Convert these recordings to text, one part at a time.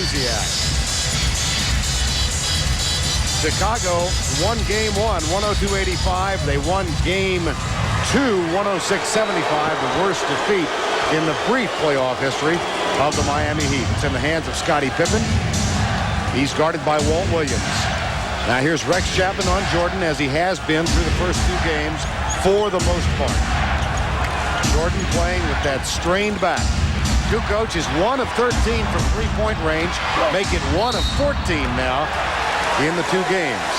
Louisiana. Chicago won game 1, 102-85. They won game 2, 106-75, the worst defeat in the brief playoff history of the Miami Heat. It's in the hands of Scottie Pippen. He's guarded by Walt Williams. Now here's Rex Chapman on Jordan, as he has been through the first 2 games for the most part. Jordan playing with that strained back. Kukoc is 1 of 13 from three-point range, make it 1 of 14 now in the 2 games.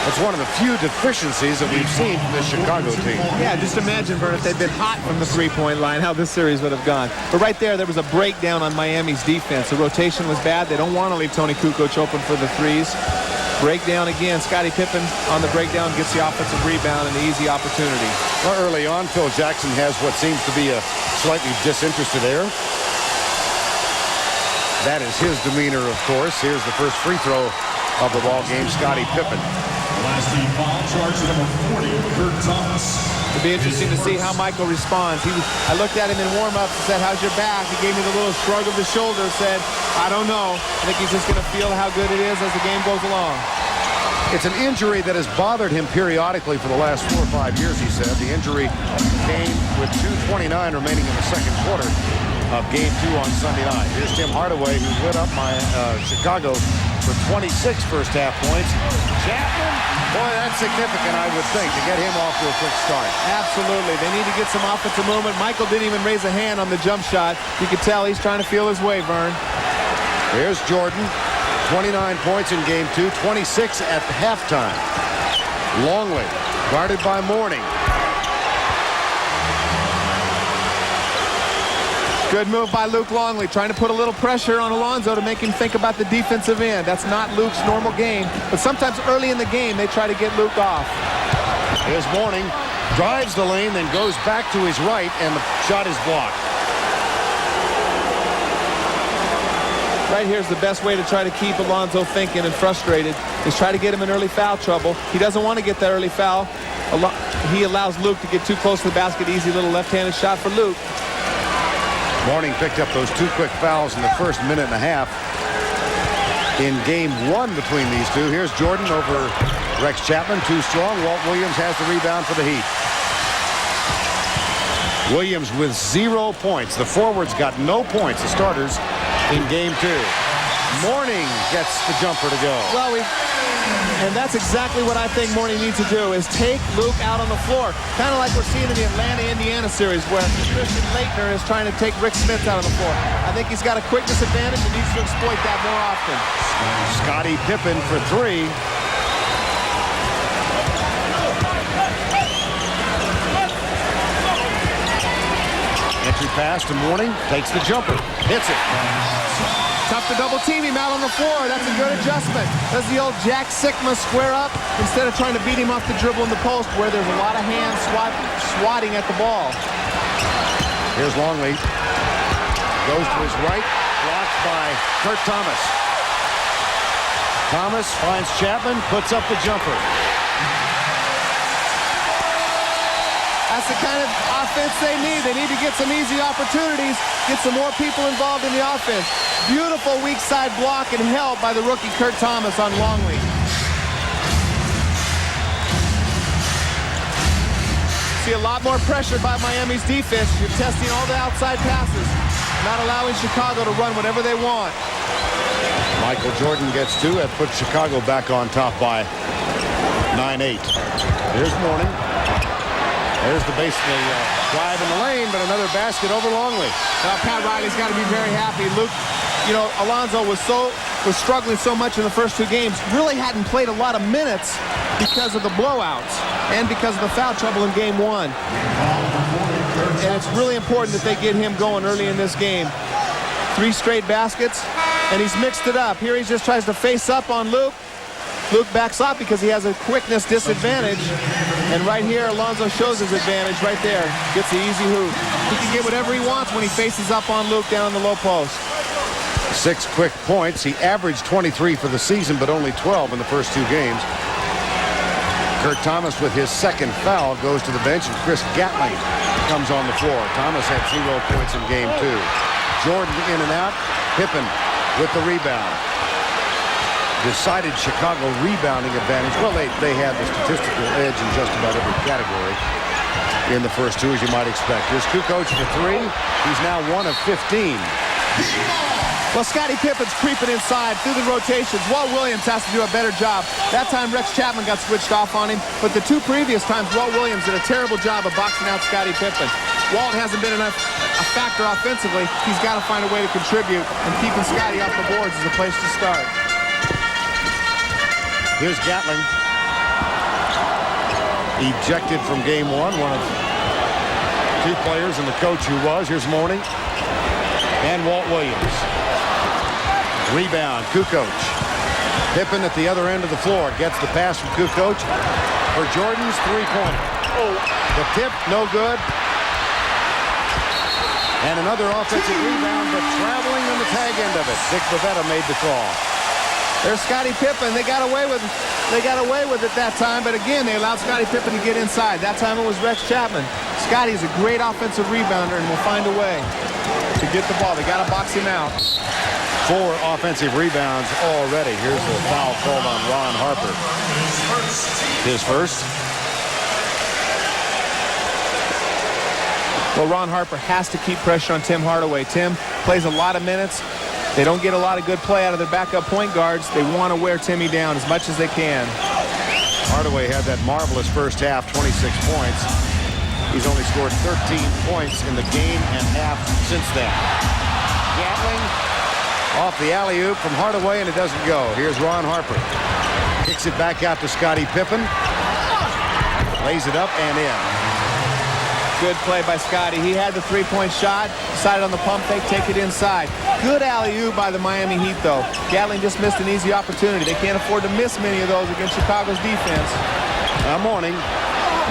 It's one of the few deficiencies that we've seen from this Chicago team. Yeah, just imagine, Vern, if they'd been hot from the three-point line, how this series would have gone. But right there was a breakdown on Miami's defense. The rotation was bad. They don't want to leave Tony Kukoc open for the threes. Breakdown again. Scottie Pippen on the breakdown gets the offensive rebound and the easy opportunity. Well, early on, Phil Jackson has what seems to be a slightly disinterested air. That is his demeanor, of course. Here's the first free throw of the ball game, Scottie Pippen. Last team foul charge number 40, Kurt Thomas. It'll be interesting to see how Michael responds. I looked at him in warm-ups and said, "How's your back?" He gave me the little shrug of the shoulder, said, "I don't know." I think he's just going to feel how good it is as the game goes along. It's an injury that has bothered him periodically for the last 4 or 5 years, he said. The injury came with 2:29 remaining in the second quarter of game 2 on Sunday night. Here's Tim Hardaway, who lit up Chicago for 26 first-half points. Chapman, boy, that's significant, I would think, to get him off to a quick start. Absolutely. They need to get some offensive movement. Michael didn't even raise a hand on the jump shot. You could tell he's trying to feel his way, Vern. Here's Jordan, 29 points in game 2, 26 at halftime. Longley, guarded by Mourning. Good move by Luke Longley, trying to put a little pressure on Alonzo to make him think about the defensive end. That's not Luke's normal game, but sometimes early in the game they try to get Luke off. Here's Mourning, drives the lane, then goes back to his right, and the shot is blocked. Right here's the best way to try to keep Alonzo thinking and frustrated is try to get him in early foul trouble. He doesn't want to get that early foul. He allows Luke to get too close to the basket. Easy little left-handed shot for Luke. Mourning picked up those 2 quick fouls in the first minute and a half in game 1 between these two. Here's Jordan over Rex Chapman, too strong. Walt Williams has the rebound for the Heat. Williams with 0 points. The forwards got no points, the starters, in game 2. Mourning gets the jumper to go. Well, and that's exactly what I think Mourning needs to do, is take Luke out on the floor. Kind of like we're seeing in the Atlanta-Indiana series where Christian Laettner is trying to take Rick Smith out on the floor. I think he's got a quickness advantage and needs to exploit that more often. Scottie Pippen for 3. Entry pass to Mourning, takes the jumper, hits it. Tough to double team him out on the floor. That's a good adjustment. Does the old Jack Sikma square up instead of trying to beat him off the dribble in the post where there's a lot of hands swatting at the ball. Here's Longley. Goes to his right, blocked by Kurt Thomas. Thomas finds Chapman, puts up the jumper. That's the kind of offense they need. They need to get some easy opportunities, get some more people involved in the offense. Beautiful weak side block and help by the rookie Kurt Thomas on Longley. See a lot more pressure by Miami's defense. You're testing all the outside passes, not allowing Chicago to run whatever they want. Michael Jordan gets 2. That puts Chicago back on top by 9-8. Here's Mourning. There's the basically drive in the lane, but another basket over Longley. Pat Riley's got to be very happy. Luke, you know, Alonzo was struggling so much in the first 2 games. Really hadn't played a lot of minutes because of the blowouts and because of the foul trouble in game 1. And it's really important that they get him going early in this game. 3 straight baskets, and he's mixed it up. Here he just tries to face up on Luke. Luke backs up because he has a quickness disadvantage. And right here, Alonzo shows his advantage right there. Gets the easy hoop. He can get whatever he wants when he faces up on Luke down in the low post. 6 quick points. He averaged 23 for the season, but only 12 in the first 2 games. Kurt Thomas with his 2nd foul goes to the bench, and Chris Gatling comes on the floor. Thomas had 0 points in game 2. Jordan in and out. Pippen with the rebound. Decided Chicago rebounding advantage. Well, they had the statistical edge in just about every category in the first two, as you might expect. Here's Kukoc for three. He's now 1 of 15. Well, Scottie Pippen's creeping inside through the rotations. Walt Williams has to do a better job. That time Rex Chapman got switched off on him, but the two previous times Walt Williams did a terrible job of boxing out Scottie Pippen. Walt hasn't been enough a factor offensively. He's got to find a way to contribute, and keeping Scottie off the boards is a place to start. Here's Gatling. Ejected from game one of two players and the coach who was. Here's Mourning and Walt Williams. Rebound, Kukoc. Pippen at the other end of the floor gets the pass from Kukoc for Jordan's three-pointer. The tip, no good. And another offensive rebound, but traveling on the tag end of it. Dick Bavetta made the call. There's Scottie Pippen. They got away with it that time, but again, they allowed Scottie Pippen to get inside. That time it was Rex Chapman. Scottie's a great offensive rebounder and will find a way to get the ball. They got to box him out. 4 offensive rebounds already. Here's the foul called on Ron Harper. His first. Well, Ron Harper has to keep pressure on Tim Hardaway. Tim plays a lot of minutes. They don't get a lot of good play out of their backup point guards. They want to wear Timmy down as much as they can. Hardaway had that marvelous first half, 26 points. He's only scored 13 points in the game and half since then. Gatling off the alley-oop from Hardaway, and it doesn't go. Here's Ron Harper. Kicks it back out to Scottie Pippen. Lays it up and in. Good play by Scottie. He had the three-point shot, decided on the pump fake, take it inside. Good alley-oop by the Miami Heat, though. Gatling just missed an easy opportunity. They can't afford to miss many of those against Chicago's defense. Now Mourning,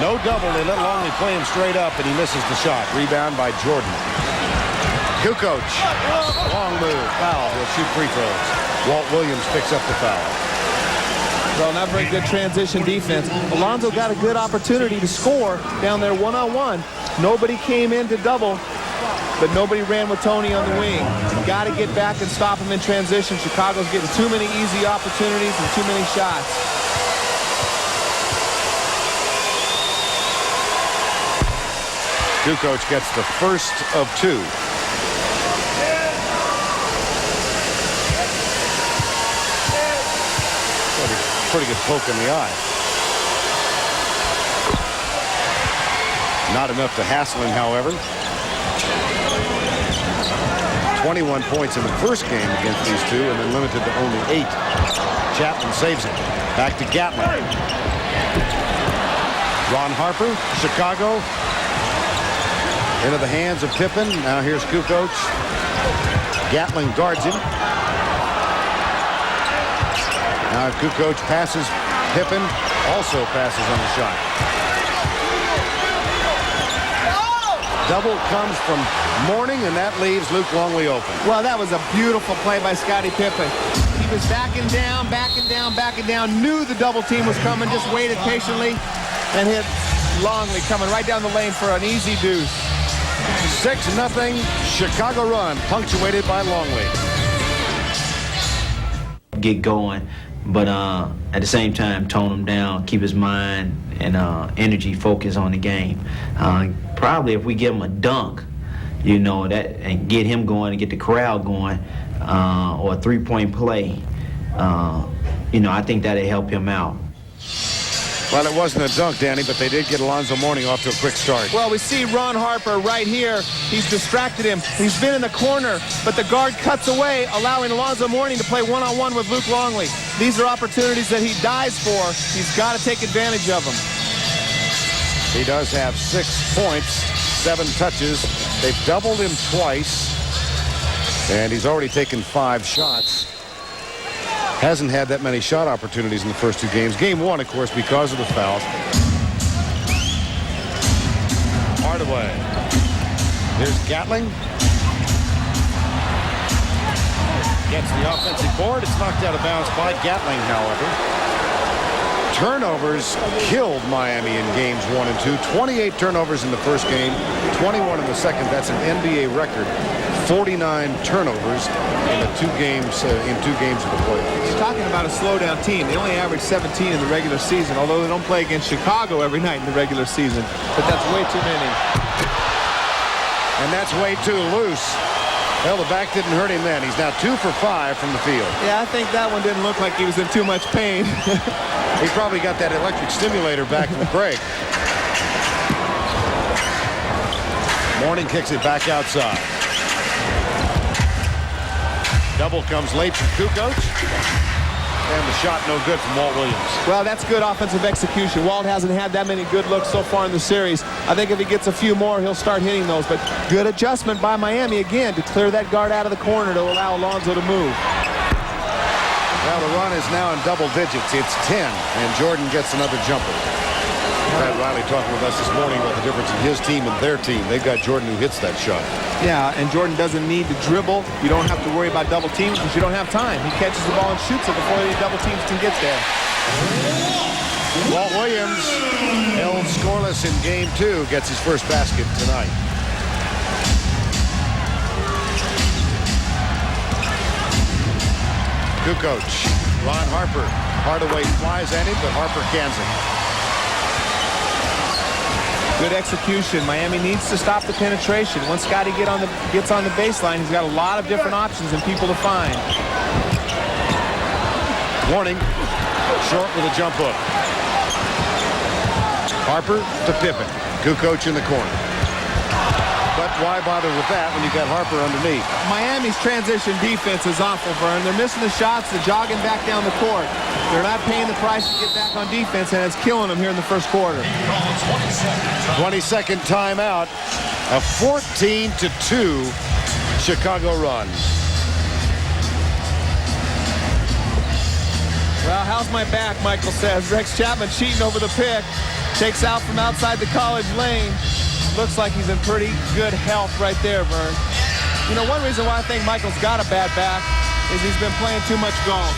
no double. They let Longley play him straight up, and he misses the shot. Rebound by Jordan. Kukoc, long move, foul. He'll shoot free throws. Walt Williams picks up the foul. Well, not very good transition defense. Alonzo got a good opportunity to score down there one-on-one. Nobody came in to double, but nobody ran with Tony on the wing. You got to get back and stop him in transition. Chicago's getting too many easy opportunities and too many shots. Kukoc gets the first of 2. Pretty good poke in the eye. Not enough to hassle him, however. 21 points in the first game against these two, and then limited to only 8. Chapman saves it. Back to Gatling. Ron Harper, Chicago. Into the hands of Pippen. Now here's Kukoc. Gatling guards him. Now Kukoc passes. Pippen also passes on the shot. Double comes from Mourning, and that leaves Luke Longley open. Well, that was a beautiful play by Scottie Pippen. He was backing down, knew the double team was coming, just waited patiently, and hit Longley coming right down the lane for an easy deuce. 6-0 Chicago run, punctuated by Longley. Get going, but at the same time tone him down, keep his mind and energy focused on the game. Probably if we give him a dunk, you know, that and get him going and get the crowd going, or a three-point play, you know, I think that'll help him out. Well, it wasn't a dunk, Danny, but they did get Alonzo Mourning off to a quick start. Well, we see Ron Harper right here. He's distracted him. He's been in the corner, but the guard cuts away, allowing Alonzo Mourning to play one-on-one with Luke Longley. These are opportunities that he dies for. He's got to take advantage of them. He does have 6 points, 7 touches. They've doubled him twice, and he's already taken 5 shots. Hasn't had that many shot opportunities in the first 2 games. Game 1, of course, because of the fouls. Hardaway. There's Gatling. Gets the offensive board. It's knocked out of bounds by Gatling, however. Turnovers killed Miami in games 1 and 2. 28 turnovers in the first game, 21 in the second. That's an NBA record 49 turnovers in two games of the playoffs. You're talking about a slow-down team. They only average 17 in the regular season, although they don't play against Chicago every night in the regular season. But that's way too many. And that's way too loose. Well, the back didn't hurt him then. He's now 2 for 5 from the field. Yeah, I think that one didn't look like he was in too much pain. He probably got that electric stimulator back from Craig. Mourning kicks it back outside. Double comes late from Kukoc. And the shot no good from Walt Williams. Well, that's good offensive execution. Walt hasn't had that many good looks so far in the series. I think if he gets a few more, he'll start hitting those. But good adjustment by Miami again to clear that guard out of the corner to allow Alonzo to move. Well, the run is now in double digits. It's 10, and Jordan gets another jumper. Pat Riley talking with us this morning about the difference in his team and their team. They've got Jordan who hits that shot. Yeah, and Jordan doesn't need to dribble. You don't have to worry about double teams because you don't have time. He catches the ball and shoots it before the double teams can get there. Walt Williams, held scoreless in game 2, gets his first basket tonight. Kukoc, Ron Harper. Hardaway flies at him, but Harper cans him. Good execution. Miami needs to stop the penetration. Once Scotty gets on the baseline, he's got a lot of different options and people to find. Warning, short with a jump hook. Harper to Pippen. Kukoc in the corner. But why bother with that when you got Harper underneath? Miami's transition defense is awful, Vern. They're missing the shots. They're jogging back down the court. They're not paying the price to get back on defense, and it's killing them here in the first quarter. 22nd timeout. A 14-2 Chicago run. Well, how's my back, Michael says. Rex Chapman cheating over the pick. Takes out from outside the college lane. Looks like he's in pretty good health right there, Vern. You know, one reason why I think Michael's got a bad back is he's been playing too much golf.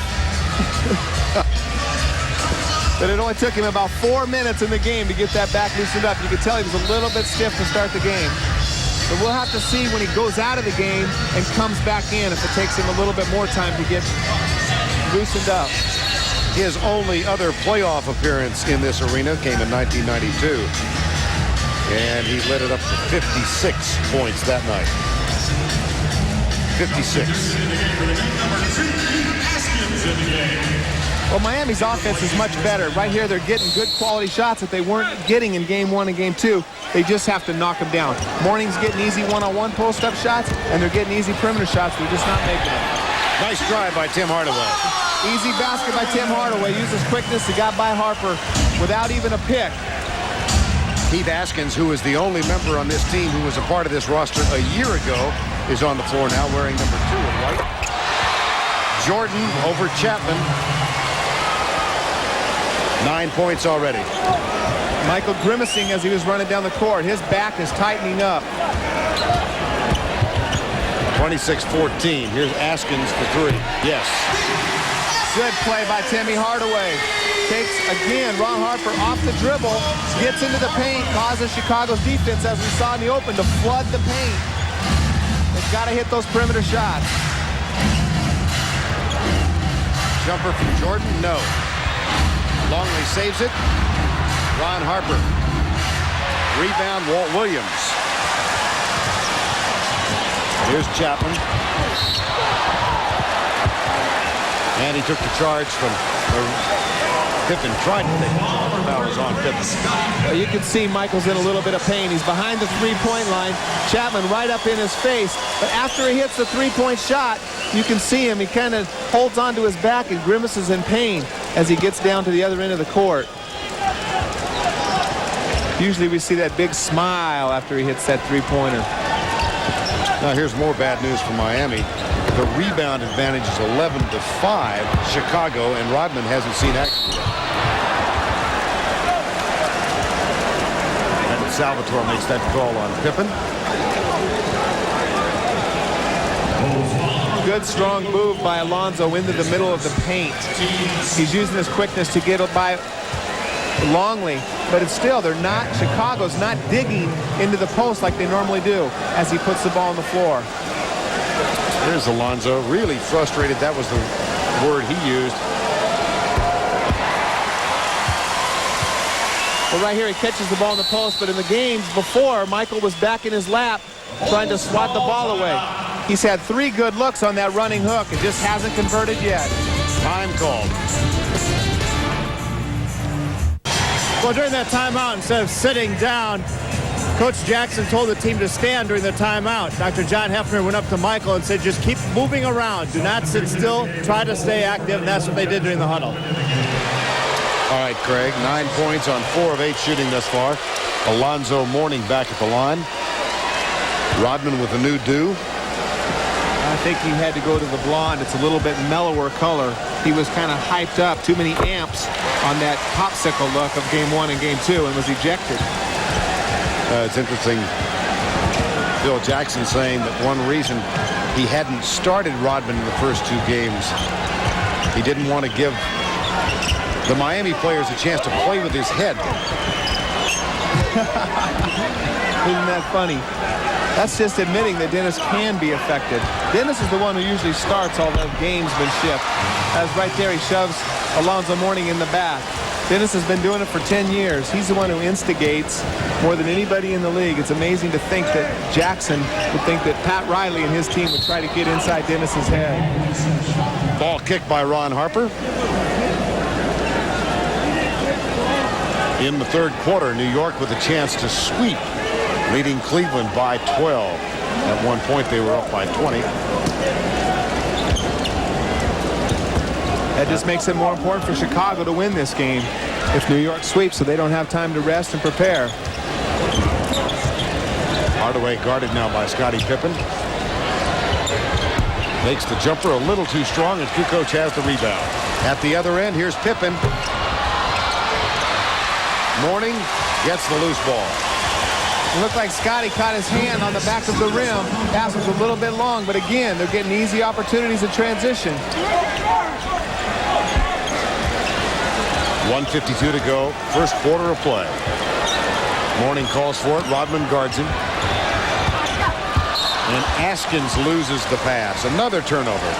But it only took him about 4 minutes in the game to get that back loosened up. You could tell he was a little bit stiff to start the game. But we'll have to see when he goes out of the game and comes back in if it takes him a little bit more time to get loosened up. His only other playoff appearance in this arena came in 1992. And he lit it up to 56 points that night. 56. Well, Miami's offense is much better. Right here, they're getting good quality shots that they weren't getting in game 1 and game 2. They just have to knock them down. Mourning's getting easy one-on-one post-up shots, and they're getting easy perimeter shots. They're just not making them. Nice drive by Tim Hardaway. Easy basket by Tim Hardaway. Uses quickness. He got by Harper without even a pick. Keith Askins, who is the only member on this team who was a part of this roster a year ago, is on the floor now wearing number 2 in white. Jordan over Chapman. 9 points already. Michael grimacing as he was running down the court. His back is tightening up. 26-14. Here's Askins for 3. Yes. Good play by Timmy Hardaway. Takes, again, Ron Harper off the dribble, gets into the paint, causes Chicago's defense, as we saw in the open, to flood the paint. They've got to hit those perimeter shots. Jumper from Jordan? No. Longley saves it. Ron Harper. Rebound, Walt Williams. Here's Chapman. And he took the charge from Pippen. Tried to take the charge. The foul was on Pippen. You can see Michael's in a little bit of pain. He's behind the three-point line. Chapman right up in his face. But after he hits the three-point shot, you can see him. He kind of holds onto his back and grimaces in pain as he gets down to the other end of the court. Usually we see that big smile after he hits that three-pointer. Now here's more bad news for Miami. The rebound advantage is 11-5 Chicago, and Rodman hasn't seen action yet. And Salvatore makes that call on Pippen. Good strong move by Alonzo into the middle of the paint. He's using his quickness to get by Longley, but it's still, Chicago's not digging into the post like they normally do as he puts the ball on the floor. Here's Alonzo, really frustrated. That was the word he used. Well, right here he catches the ball in the post, but in the games before, Michael was back in his lap trying to swat the ball away. He's had 3 good looks on that running hook and just hasn't converted yet. Time called. Well, during that timeout, instead of sitting down, Coach Jackson told the team to stand during the timeout. Dr. John Hefner went up to Michael and said, just keep moving around. Do not sit still. Try to stay active, and that's what they did during the huddle. All right, Craig, 9 points on 4 of 8 shooting thus far. Alonzo Mourning back at the line. Rodman with a new do. I think he had to go to the blonde. It's a little bit mellower color. He was kind of hyped up, too many amps on that popsicle look of game 1 and game 2, and was ejected. It's interesting. Phil Jackson saying that one reason he hadn't started Rodman in the first 2 games, he didn't want to give the Miami players a chance to play with his head. Isn't that funny? That's just admitting that Dennis can be affected. Dennis is the one who usually starts all the gamesmanship. As right there, he shoves Alonzo Mourning in the back. Dennis has been doing it for 10 years. He's the one who instigates more than anybody in the league. It's amazing to think that Jackson would think that Pat Riley and his team would try to get inside Dennis's head. Ball kicked by Ron Harper. In the 3rd quarter, New York with a chance to sweep, leading Cleveland by 12. At one point, they were up by 20. That just makes it more important for Chicago to win this game if New York sweeps, so they don't have time to rest and prepare. Hardaway guarded now by Scottie Pippen. Makes the jumper a little too strong, and Kukoc has the rebound. At the other end, here's Pippen. Mourning gets the loose ball. It looked like Scottie caught his hand on the back of the rim. Pass was a little bit long, but again, they're getting easy opportunities in transition. 1:52 to go. First quarter of play. Mourning calls for it. Rodman guards him. And Askins loses the pass. Another turnover.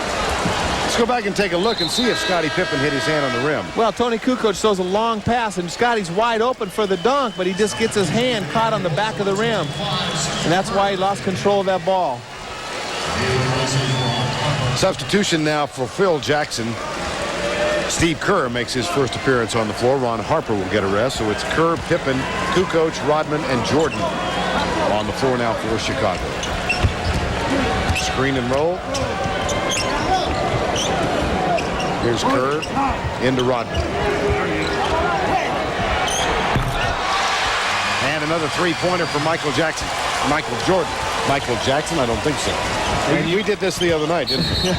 Let's go back and take a look and see if Scottie Pippen hit his hand on the rim. Well, Tony Kukoc throws a long pass, and Scottie's wide open for the dunk, but he just gets his hand caught on the back of the rim. And that's why he lost control of that ball. Substitution now for Phil Jackson. Steve Kerr makes his first appearance on the floor. Ron Harper will get a rest. So it's Kerr, Pippen, Kukoc, Rodman, and Jordan on the floor now for Chicago. Screen and roll. Here's Kerr into Rodman. And another 3-pointer for Michael Jackson. Michael Jordan. Michael Jackson? I don't think so. We did this the other night, didn't we?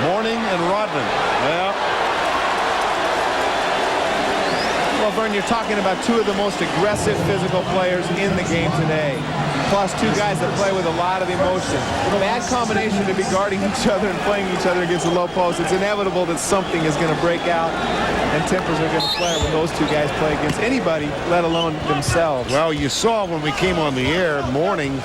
Mourning and Rodman. Well, Vern, you're talking about 2 of the most aggressive physical players in the game today. Plus 2 guys that play with a lot of emotion. Bad combination to be guarding each other and playing each other against the low post. It's inevitable that something is going to break out and tempers are going to flare when those 2 guys play against anybody, let alone themselves. Well, you saw when we came on the air, Mourning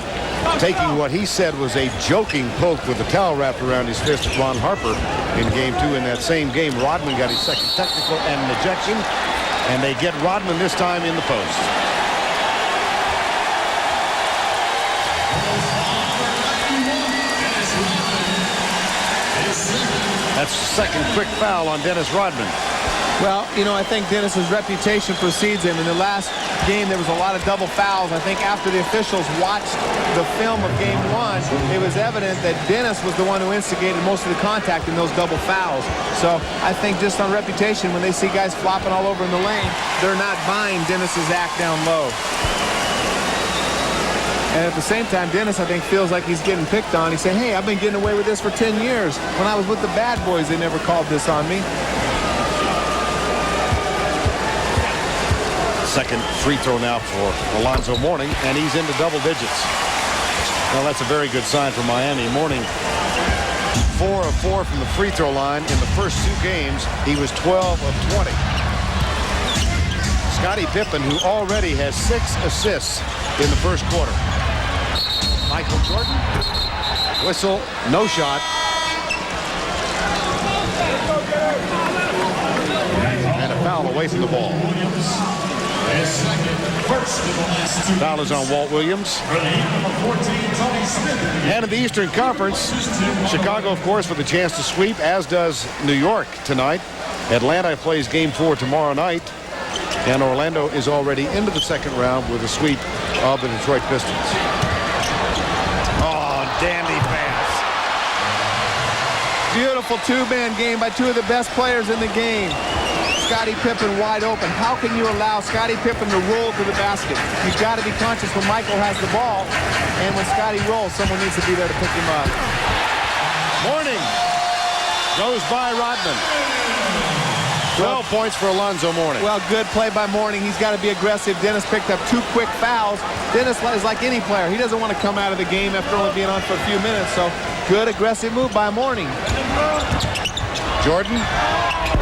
taking what he said was a joking poke with the towel wrapped around his fist at Ron Harper in game 2. In that same game, Rodman got his second technical and an ejection, and they get Rodman this time in the post. That's the second quick foul on Dennis Rodman. Well, you know, I think Dennis's reputation precedes him. In the last game, there was a lot of double fouls. I think after the officials watched the film of game 1, it was evident that Dennis was the one who instigated most of the contact in those double fouls. So I think just on reputation, when they see guys flopping all over in the lane, they're not buying Dennis's act down low. And at the same time, Dennis, I think, feels like he's getting picked on. He's saying, hey, I've been getting away with this for 10 years. When I was with the bad boys, they never called this on me. Second free throw now for Alonzo Mourning, and he's into double digits. Well, that's a very good sign for Miami. Mourning, 4 of 4 from the free throw line. In the first 2 games, he was 12 of 20. Scottie Pippen, who already has 6 assists in the first quarter. Michael Jordan. Whistle, no shot. And a foul away from the ball. His second, first of the last two. Foul is on Walt Williams. For the number 14, Tony Smith. And in the Eastern Conference, Chicago, of course, with a chance to sweep, as does New York tonight. Atlanta plays Game 4 tomorrow night. And Orlando is already into the second round with a sweep of the Detroit Pistons. Oh, dandy pass. Beautiful two-man game by two of the best players in the game. Scottie Pippen wide open. How can you allow Scottie Pippen to roll to the basket? You've got to be conscious when Michael has the ball, and when Scottie rolls, someone needs to be there to pick him up. Mourning goes by Rodman. 12 points for Alonzo Mourning. Well, good play by Mourning. He's got to be aggressive. Dennis picked up 2 quick fouls. Dennis is like any player. He doesn't want to come out of the game after only being on for a few minutes, so good aggressive move by Mourning. Jordan.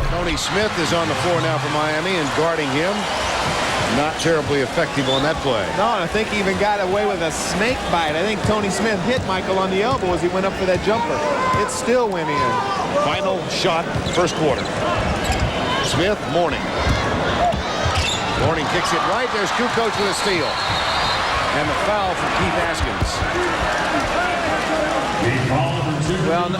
Tony Smith is on the floor now for Miami and guarding him. Not terribly effective on that play. No, and I think he even got away with a snake bite. I think Tony Smith hit Michael on the elbow as he went up for that jumper. It still went in. Final shot, first quarter. Smith, Mourning. Mourning kicks it right. There's Kukoc with a steal. And the foul from Keith Askins. Well,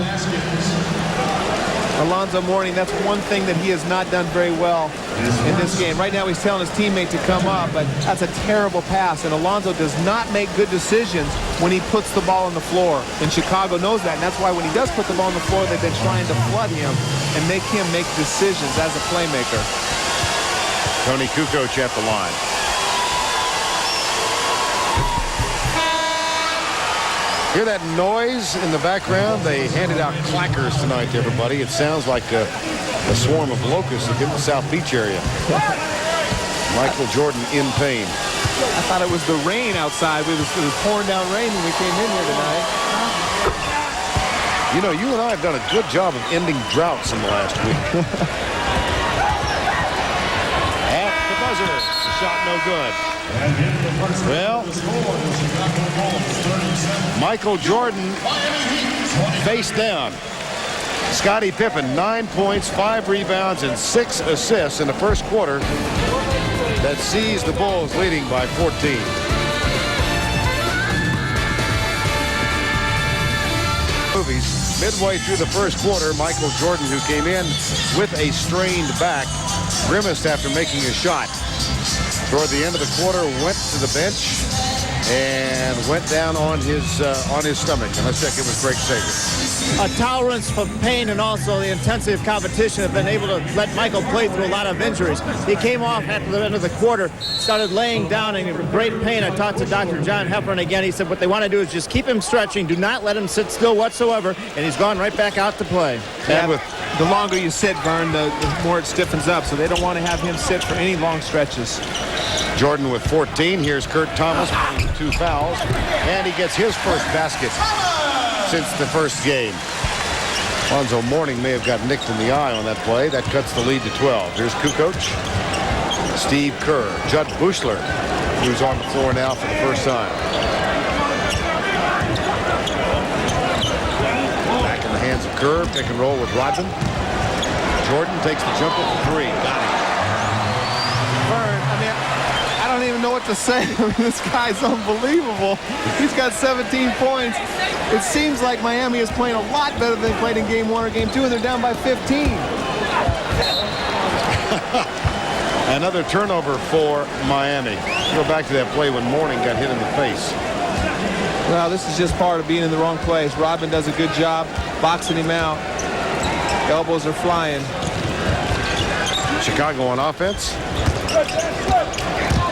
Alonzo Mourning, that's one thing that he has not done very well in this game. Right now he's telling his teammate to come up, but that's a terrible pass, and Alonzo does not make good decisions when he puts the ball on the floor. And Chicago knows that, and that's why when he does put the ball on the floor, they've been trying to flood him and make him make decisions as a playmaker. Tony Kukoc at the line. Hear that noise in the background? They handed out clackers tonight to everybody. It sounds like a swarm of locusts that hit the South Beach area. Michael Jordan in pain. I thought it was the rain outside. It was pouring down rain when we came in here tonight. You know, you and I have done a good job of ending droughts in the last week. At the buzzer. The shot no good. Well, Michael Jordan face down. Scottie Pippen, 9 points, 5 rebounds, and 6 assists in the first quarter that sees the Bulls leading by 14. Midway through the first quarter, Michael Jordan, who came in with a strained back, grimaced after making a shot. Toward the end of the quarter, went to the bench and went down on his stomach. And let's check in with Greg Sager. A tolerance for pain and also the intensity of competition have been able to let Michael play through a lot of injuries. He came off at the end of the quarter, started laying down in great pain. I talked to Dr. John Heffern again. He said what they want to do is just keep him stretching. Do not let him sit still whatsoever. And he's gone right back out to play. And with the longer you sit, Vern, the more it stiffens up. So they don't want to have him sit for any long stretches. Jordan with 14. Here's Kurt Thomas with 2 fouls. And he gets his first basket since the first game. Alonzo Mourning may have got nicked in the eye on that play. That cuts the lead to 12. Here's Kukoc, Steve Kerr, Judd Buechler, who's on the floor now for the first time. Back in the hands of Kerr, pick and roll with Rodman. Jordan takes the jumper for 3. Got it. Vern, I don't even know what to say. This guy's unbelievable. He's got 17 points. It seems like Miami is playing a lot better than they played in Game 1 or Game 2, and they're down by 15. Another turnover for Miami. Go back to that play when Mourning got hit in the face. Well, this is just part of being in the wrong place. Rodman does a good job boxing him out. Elbows are flying. Chicago on offense.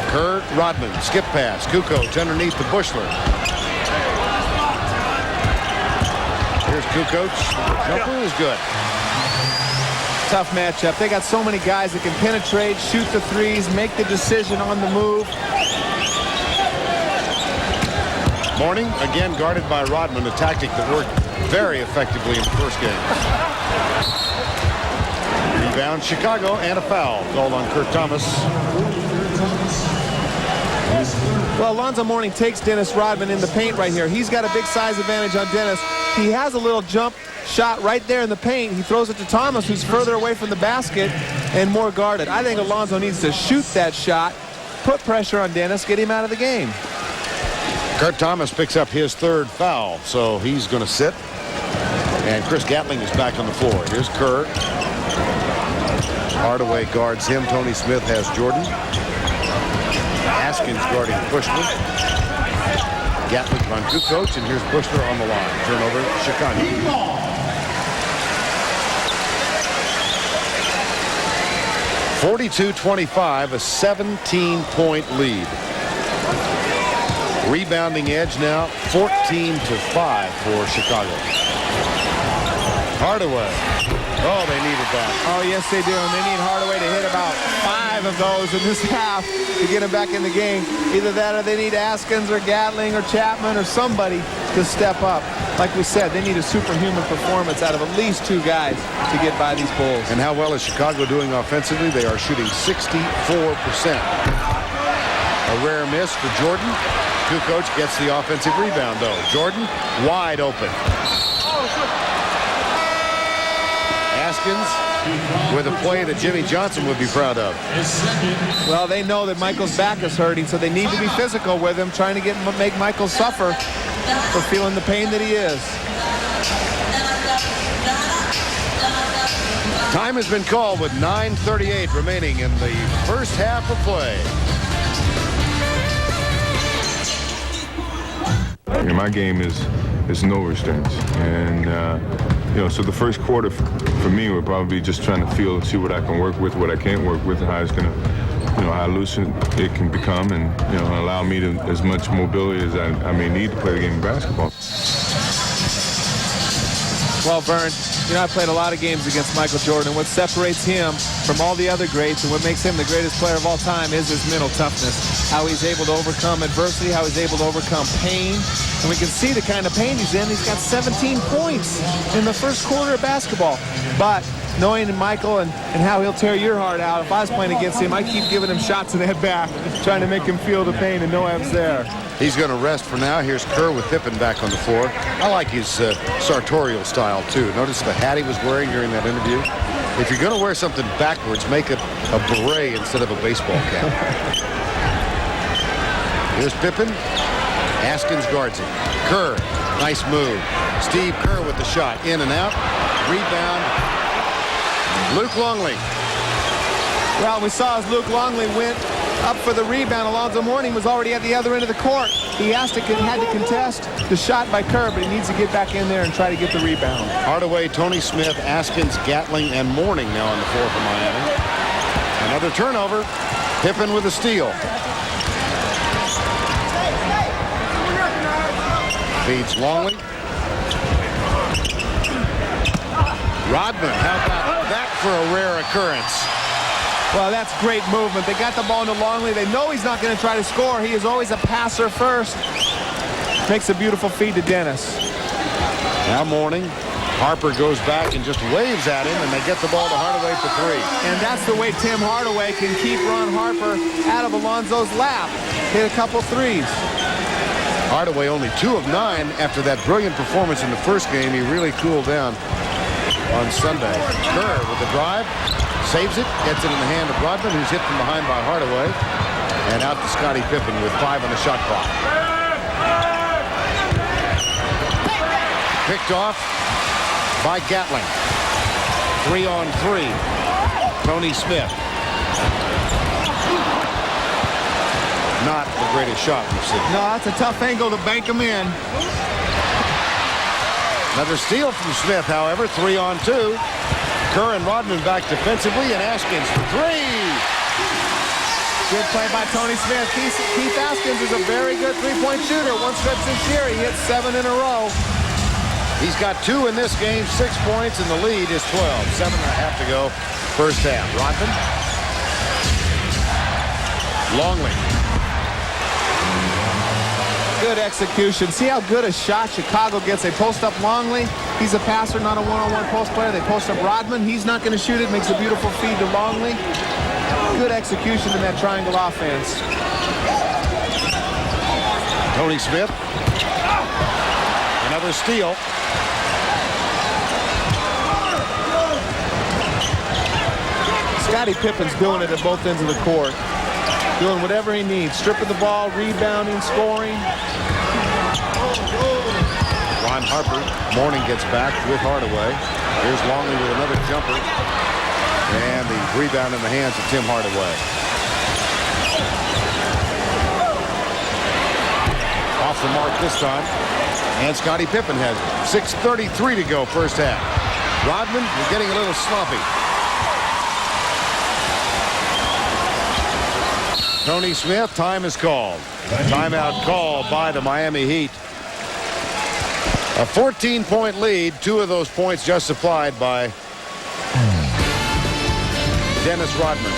Kerr, Rodman, skip pass. Kukoc underneath to Buechler. Here's Kukoc. Jumper is good. Tough matchup. They got so many guys that can penetrate, shoot the threes, make the decision on the move. Mourning, again guarded by Rodman, a tactic that worked very effectively in the first game. Rebound Chicago and a foul called on Kurt Thomas. Well, Alonzo Mourning takes Dennis Rodman in the paint right here. He's got a big size advantage on Dennis. He has a little jump shot right there in the paint. He throws it to Thomas, who's further away from the basket and more guarded. I think Alonzo needs to shoot that shot, put pressure on Dennis, get him out of the game. Kurt Thomas picks up his third foul, so he's going to sit. And Chris Gatling is back on the floor. Here's Kerr. Hardaway guards him. Tony Smith has Jordan. Askins guarding Bushler. Gatling on Kukoc, and here's Bushler on the line. Turnover, Chicago. 42-25, a 17-point lead. Rebounding edge now, 14-5 for Chicago. Hardaway. Oh, they needed that. Oh, yes, they do. And they need Hardaway to hit about 5 of those in this half to get him back in the game. Either that or they need Askins or Gatling or Chapman or somebody to step up. Like we said, they need a superhuman performance out of at least 2 guys to get by these Bulls. And how well is Chicago doing offensively? They are shooting 64%. A rare miss for Jordan. Kukoc gets the offensive rebound, though. Jordan wide open. Askins with a play that Jimmy Johnson would be proud of. Well, they know that Michael's back is hurting, so they need to be physical with him, trying to make Michael suffer for feeling the pain that he is. Time has been called with 9:38 remaining in the first half of play. My game is no restraints, and so the first quarter for me would probably be just trying to see what I can work with, what I can't work with, and how it's gonna, how loose it can become, and allow me to as much mobility as I may need to play the game of basketball. Well, Vern, I played a lot of games against Michael Jordan, and what separates him from all the other greats and what makes him the greatest player of all time is his mental toughness. How he's able to overcome adversity, how he's able to overcome pain. And we can see the kind of pain he's in. He's got 17 points in the first quarter of basketball. But knowing Michael and how he'll tear your heart out, if I was playing against him, I'd keep giving him shots in that back, trying to make him feel the pain and know I was there. He's going to rest for now. Here's Kerr with Pippen back on the floor. I like his sartorial style, too. Notice the hat he was wearing during that interview. If you're going to wear something backwards, make it a beret instead of a baseball cap. Here's Pippen. Askins guards him. Kerr, nice move. Steve Kerr with the shot. In and out. Rebound. Luke Longley. Well, we saw as Luke Longley went up for the rebound. Alonzo Mourning was already at the other end of the court. He had to contest the shot by Kerr, but he needs to get back in there and try to get the rebound. Hardaway, Tony Smith, Askins, Gatling, and Mourning now on the floor for Miami. Another turnover. Pippen with a steal. Feeds Longley. Rodman, how about that for a rare occurrence? Well, that's great movement. They got the ball into Longley. They know he's not going to try to score. He is always a passer first. Makes a beautiful feed to Dennis. Now Mourning. Harper goes back and just waves at him, and they get the ball to Hardaway for 3. And that's the way Tim Hardaway can keep Ron Harper out of Alonzo's lap. Hit a couple threes. Hardaway only 2 of 9 after that brilliant performance in the first game. He really cooled down on Sunday. Kerr with the drive. Saves it, gets it in the hand of Rodman, who's hit from behind by Hardaway. And out to Scottie Pippen with 5 on the shot clock. Picked off by Gatling. 3-on-3. Tony Smith. Not the greatest shot we've seen. No, that's a tough angle to bank him in. Another steal from Smith, however. 3-on-2. Kerr and Rodman back defensively, and Askins for 3. Good play by Tony Smith. Keith Askins is a very good three-point shooter. One stretch this year, he hit 7 in a row. He's got 2 in this game, 6 points, and the lead is 12. 7.5 to go, first half. Rodman. Longley. Good execution. See how good a shot Chicago gets. They post up Longley. He's a passer, not a one-on-one post player. They post up Rodman. He's not going to shoot it. Makes a beautiful feed to Longley. Good execution in that triangle offense. Tony Smith. Another steal. Scottie Pippen's doing it at both ends of the court. Doing whatever he needs. Stripping the ball, rebounding, scoring. Ron Harper. Mourning gets back with Hardaway. Here's Longley with another jumper. And the rebound in the hands of Tim Hardaway. Off the mark this time. And Scottie Pippen has 6:33 to go first half. Rodman, you're getting a little sloppy. Tony Smith, time is called. Timeout called by the Miami Heat. A 14-point lead. 2 of those points just supplied by Dennis Rodman.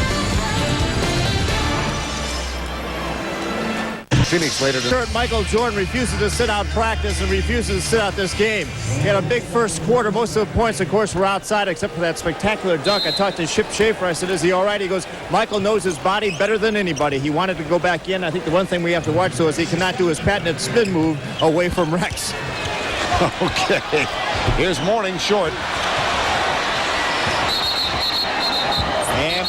Phoenix later. Michael Jordan refuses to sit out practice and refuses to sit out this game. He had a big first quarter. Most of the points, of course, were outside except for that spectacular dunk. I talked to Chip Schaefer. I said, is he all right? He goes, Michael knows his body better than anybody. He wanted to go back in. I think the one thing we have to watch, though, is he cannot do his patented spin move away from Rex. Okay. Here's Mourning short. And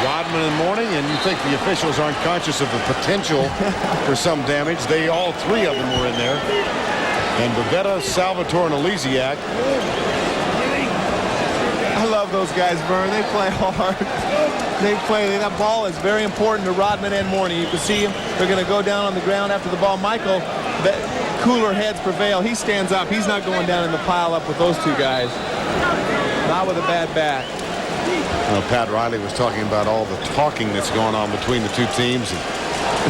Rodman and Mourning, and you think the officials aren't conscious of the potential for some damage. All 3 of them were in there. And Bavetta, Salvatore, and Elysiak. I love those guys, Vern. They play hard. That ball is very important to Rodman and Mourning. You can see him. They're going to go down on the ground after the ball. Michael, cooler heads prevail. He stands up. He's not going down in the pile up with those 2 guys. Not with a bad back. Pat Riley was talking about all the talking that's going on between the 2 teams.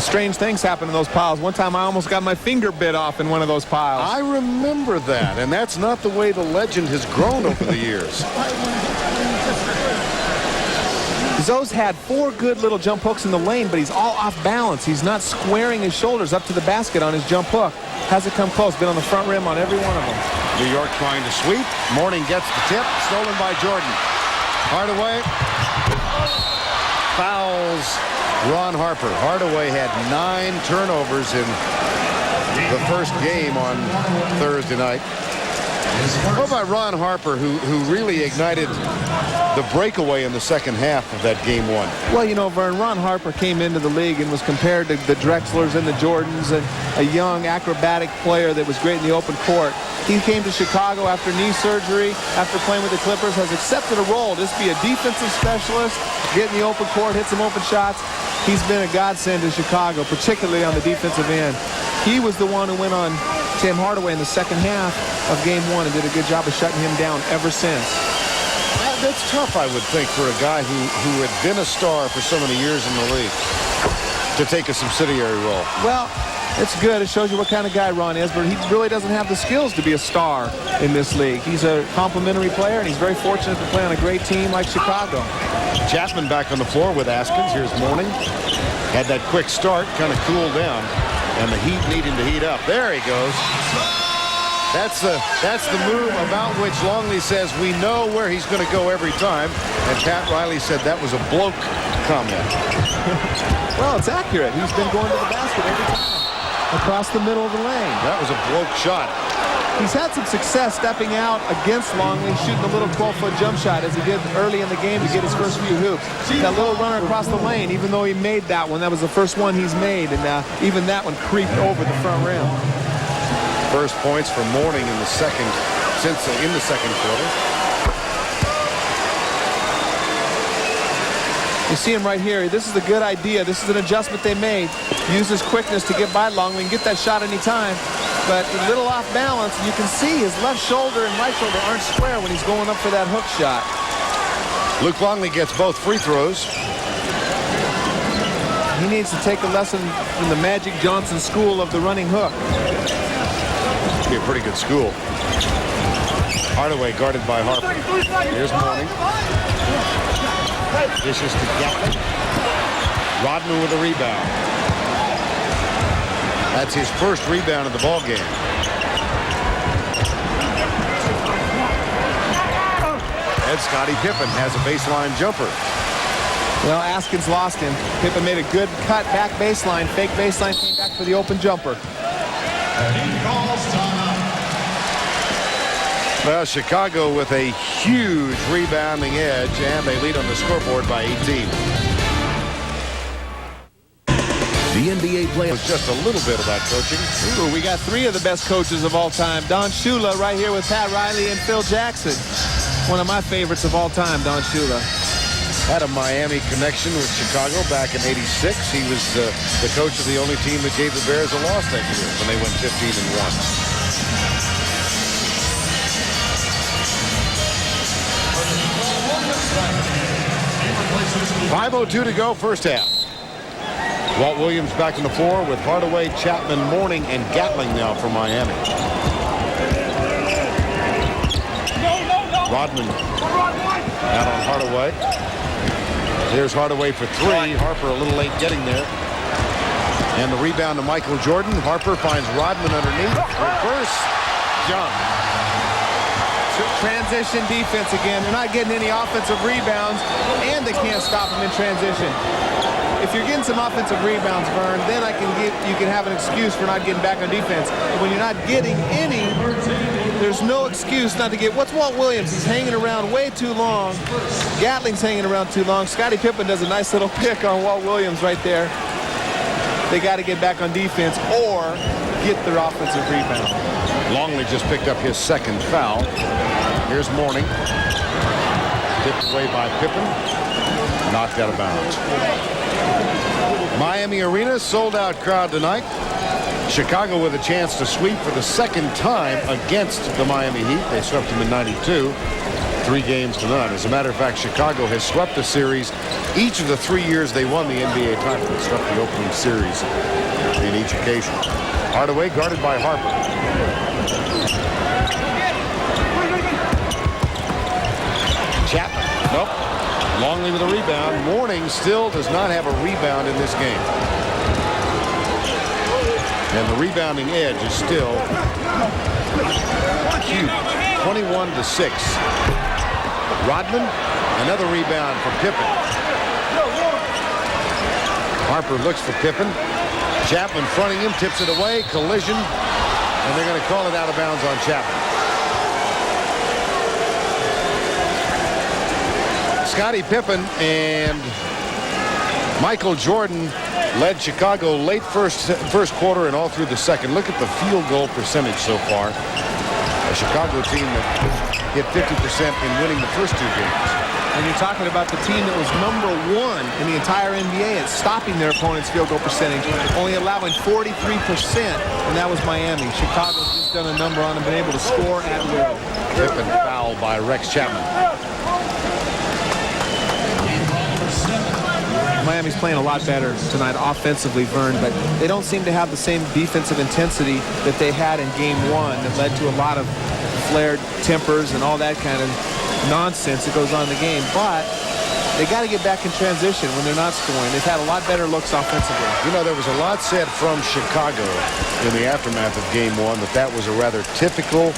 Strange things happen in those piles. One time I almost got my finger bit off in one of those piles. I remember that, and that's not the way the legend has grown over the years. Zoe's had 4 good little jump hooks in the lane, but he's all off balance. He's not squaring his shoulders up to the basket on his jump hook. Hasn't come close. Been on the front rim on every one of them. New York trying to sweep. Mourning gets the tip. Stolen by Jordan. Hardaway fouls Ron Harper. Hardaway had 9 turnovers in the first game on Thursday night. What about Ron Harper, who really ignited the breakaway in the second half of that game 1? Well, you know, Vern, Ron Harper came into the league and was compared to the Drexlers and the Jordans, and a young acrobatic player that was great in the open court. He came to Chicago after knee surgery, after playing with the Clippers, has accepted a role. Just be a defensive specialist, get in the open court, hit some open shots. He's been a godsend to Chicago, particularly on the defensive end. He was the one who went on Tim Hardaway in the second half of game 1 and did a good job of shutting him down ever since. That's tough, I would think, for a guy who had been a star for so many years in the league to take a subsidiary role. Well, it's good. It shows you what kind of guy Ron is, but he really doesn't have the skills to be a star in this league. He's a complimentary player, and he's very fortunate to play on a great team like Chicago. Chapman back on the floor with Askins. Here's Mourning. Had that quick start, kind of cooled down, and the Heat needing to heat up. There he goes. That's the move about which Longley says we know where he's going to go every time, and Pat Riley said that was a bloke comment. Well, it's accurate. He's been going to the basket every time. Across the middle of the lane. That was a bloke shot. He's had some success stepping out against Longley, shooting a little 12-foot jump shot as he did early in the game to get his first few hoops. That little runner across the lane, even though he made that one, that was the first one he's made, and even that one creeped over the front rim. First points for Mourning in the second quarter. You see him right here. This is a good idea. This is an adjustment they made. Use his quickness to get by Longley and get that shot anytime. But a little off balance. You can see his left shoulder and right shoulder aren't square when he's going up for that hook shot. Luke Longley gets both free throws. He needs to take a lesson from the Magic Johnson school of the running hook. Be a pretty good school. Hardaway guarded by Harper. Here's Mourning. Dishes to Gatlin. Rodman with a rebound. That's his first rebound of the ball game. And Scottie Pippen has a baseline jumper. Well, Askins lost him. Pippen made a good cut back baseline. Fake baseline, came back for the open jumper. And he calls timeout. Well, Chicago with a huge rebounding edge, and they lead on the scoreboard by 18. The NBA playoffs. Just a little bit about coaching. Ooh, we got 3 of the best coaches of all time. Don Shula right here with Pat Riley and Phil Jackson. One of my favorites of all time, Don Shula. Had a Miami connection with Chicago back in '86. He was the coach of the only team that gave the Bears a loss that year when they went 15-1. 5:02 to go, first half. Walt Williams back on the floor with Hardaway, Chapman, Mourning, and Gatling now for Miami. Rodman out on Hardaway. There's Hardaway for 3. Harper a little late getting there. And the rebound to Michael Jordan. Harper finds Rodman underneath. Reverse jump. Transition defense again. They're not getting any offensive rebounds, and they can't stop them in transition. If you're getting some offensive rebounds, Vern, then you can have an excuse for not getting back on defense. But when you're not getting any, there's no excuse not to get. What's Walt Williams? He's hanging around way too long. Gatling's hanging around too long. Scottie Pippen does a nice little pick on Walt Williams right there. They got to get back on defense or get their offensive rebound. Longley just picked up his second foul. Here's Mourning. Tipped away by Pippen. Knocked out of bounds. Miami Arena, sold-out crowd tonight. Chicago with a chance to sweep for the second time against the Miami Heat. They swept them in '92, 3-0. As a matter of fact, Chicago has swept the series each of the 3 years they won the NBA title. They swept the opening series in each occasion. Hardaway guarded by Harper. Chapman. Nope. Longley with a rebound. Mourning still does not have a rebound in this game. And the rebounding edge is still huge. 21-6. Rodman, another rebound for Pippen. Harper looks for Pippen. Chapman fronting him, tips it away, collision, and they're going to call it out of bounds on Chapman. Scottie Pippen and Michael Jordan led Chicago late first quarter and all through the second. Look at the field goal percentage so far. A Chicago team that hit 50% in winning the first 2 games. And you're talking about the team that was #1 in the entire NBA at stopping their opponent's field goal percentage, only allowing 43%, and that was Miami. Chicago's just done a number on them, been able to score at will. Pippen fouled by Rex Chapman. Miami's playing a lot better tonight offensively, Vern, but they don't seem to have the same defensive intensity that they had in Game 1 that led to a lot of flared tempers and all that kind of nonsense that goes on in the game. But they got to get back in transition when they're not scoring. They've had a lot better looks offensively. You know, there was a lot said from Chicago in the aftermath of Game 1 that was a rather typical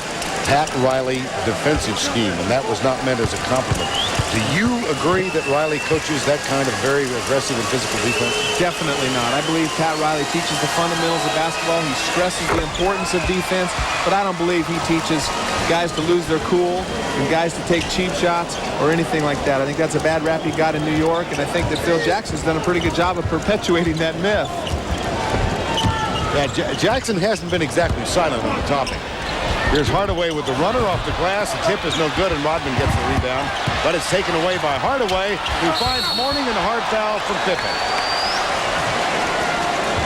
Pat Riley defensive scheme, and that was not meant as a compliment. Do you agree that Riley coaches that kind of very aggressive and physical defense? Definitely not. I believe Pat Riley teaches the fundamentals of basketball. He stresses the importance of defense, but I don't believe he teaches guys to lose their cool and guys to take cheap shots or anything like that. I think that's a bad rap he got in New York, and I think that Phil Jackson's done a pretty good job of perpetuating that myth. Yeah, Jackson hasn't been exactly silent on the topic. Here's Hardaway with the runner off the glass. The tip is no good, and Rodman gets the rebound. But it's taken away by Hardaway, who finds Mourning and a hard foul from Pippen.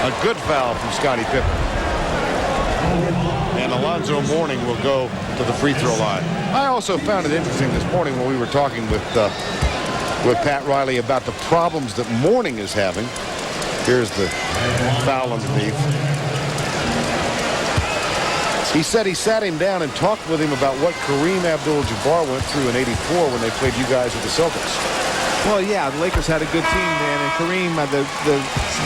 A good foul from Scottie Pippen. And Alonzo Mourning will go to the free throw line. I also found it interesting this morning when we were talking with Pat Riley about the problems that Mourning is having. Here's the foul underneath. He said he sat him down and talked with him about what Kareem Abdul-Jabbar went through in '84 when they played you guys with the Celtics. Well, yeah, the Lakers had a good team then, and Kareem, the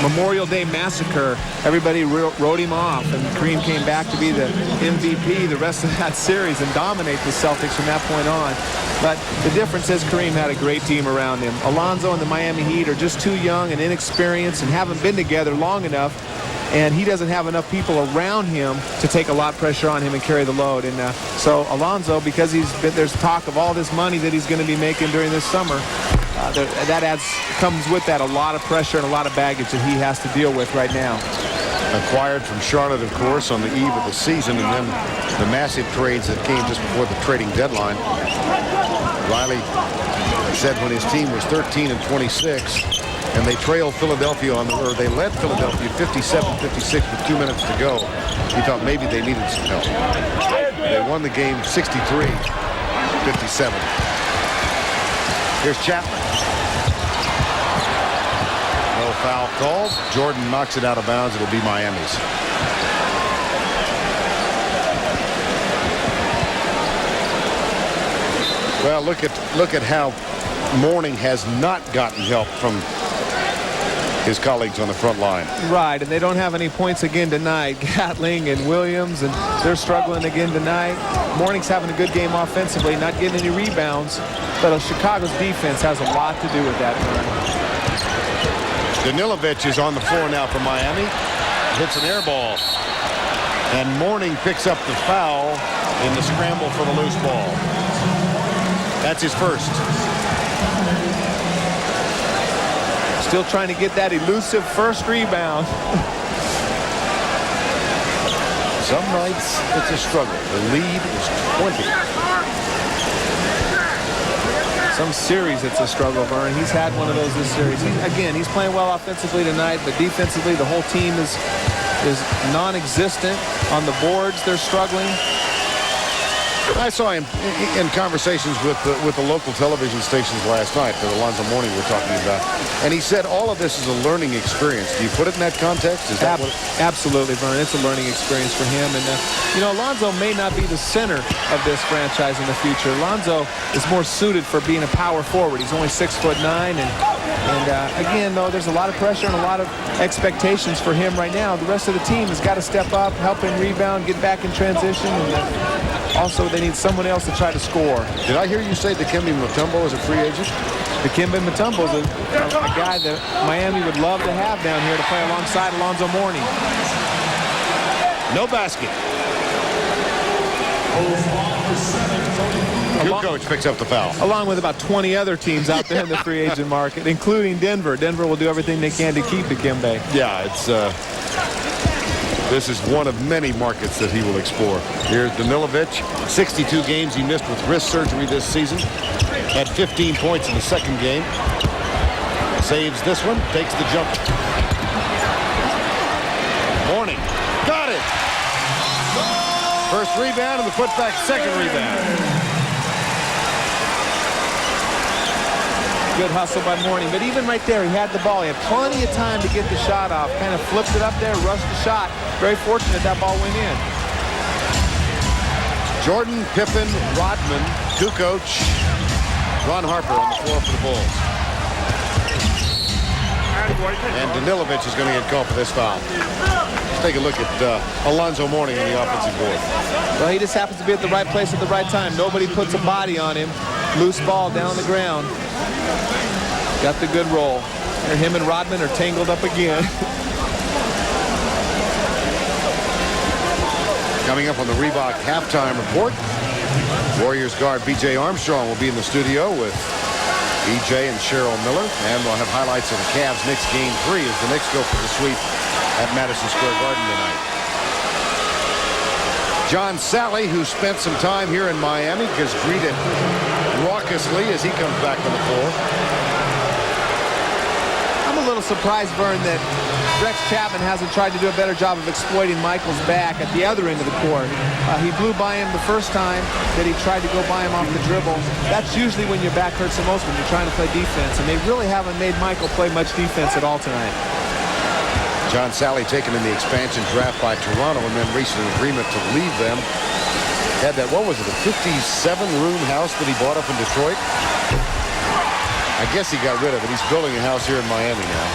Memorial Day Massacre, everybody wrote him off, and Kareem came back to be the MVP the rest of that series and dominate the Celtics from that point on. But the difference is Kareem had a great team around him. Alonzo and the Miami Heat are just too young and inexperienced and haven't been together long enough, and he doesn't have enough people around him to take a lot of pressure on him and carry the load. And so Alonzo, because there's talk of all this money that he's going to be making during this summer, that comes with that a lot of pressure and a lot of baggage that he has to deal with right now. Acquired from Charlotte, of course, on the eve of the season, and then the massive trades that came just before the trading deadline. Riley said when his team was 13 and 26, and they trailed Philadelphia or they led Philadelphia 57-56 with 2 minutes to go, he thought maybe they needed some help. They won the game 63-57. Here's Chapman. No foul called. Jordan knocks it out of bounds. It'll be Miami's. Well, look at how Mourning has not gotten help from his colleagues on the front line. Right, and they don't have any points again tonight. Gatling and Williams, and they're struggling again tonight. Mourning's having a good game offensively, not getting any rebounds, but Chicago's defense has a lot to do with that. Danilovic is on the floor now for Miami. Hits an air ball. And Mourning picks up the foul in the scramble for the loose ball. That's his first. Still trying to get that elusive first rebound. Some nights it's a struggle. The lead is 20. Some series it's a struggle, Vern. He's had one of those this series. He's playing well offensively tonight, but defensively the whole team is non-existent. On the boards, they're struggling. I saw him in conversations with the local television stations last night that Alonzo Mourning were talking about, and he said all of this is a learning experience. Do you put it in that context? Is that absolutely, Vernon. It's a learning experience for him, and Alonzo may not be the center of this franchise in the future. Alonzo is more suited for being a power forward. He's only 6'9", and again, though, there's a lot of pressure and a lot of expectations for him right now. The rest of the team has got to step up, help him rebound, get back in transition, and also they need someone else to try to score. Did I hear you say Dikembe Mutombo is a free agent? Dikembe Mutombo is a guy that Miami would love to have down here to play alongside Alonzo Mourning. No basket. Good coach picks up the foul. Along with about 20 other teams out there in the free agent market, including Denver. Denver will do everything they can to keep Dikembe. Yeah, this is one of many markets that he will explore. Here's Danilovic. 62 games he missed with wrist surgery this season. Had 15 points in the second game. Saves this one. Takes the jump. Mourning. Got it. First rebound and the putback second rebound. Good hustle by Mourning, but even right there, he had the ball. He had plenty of time to get the shot off. Kind of flipped it up there, rushed the shot. Very fortunate that ball went in. Jordan, Pippen, Rodman, Kukoc, Ron Harper on the floor for the Bulls. And Danilovic is going to get called for this foul. Let's take a look at Alonzo Mourning on the offensive board. Well, he just happens to be at the right place at the right time. Nobody puts a body on him. Loose ball down the ground. Got the good roll. And him and Rodman are tangled up again. Coming up on the Reebok halftime report, Warriors guard B.J. Armstrong will be in the studio with B.J. and Cheryl Miller, and we'll have highlights of the Cavs-Knicks Game 3 as the Knicks go for the sweep at Madison Square Garden tonight. John Sally, who spent some time here in Miami, gets greeted raucously as he comes back on the floor. I'm a little surprised, Vern, that Rex Chapman hasn't tried to do a better job of exploiting Michael's back at the other end of the court. He blew by him the first time that he tried to go by him off the dribble. That's usually when your back hurts the most, when you're trying to play defense, and they really haven't made Michael play much defense at all tonight. John Sally taken in the expansion draft by Toronto and then reached an agreement to leave them. Had that, what was it, a 57-room house that he bought up in Detroit? I guess he got rid of it. He's building a house here in Miami now.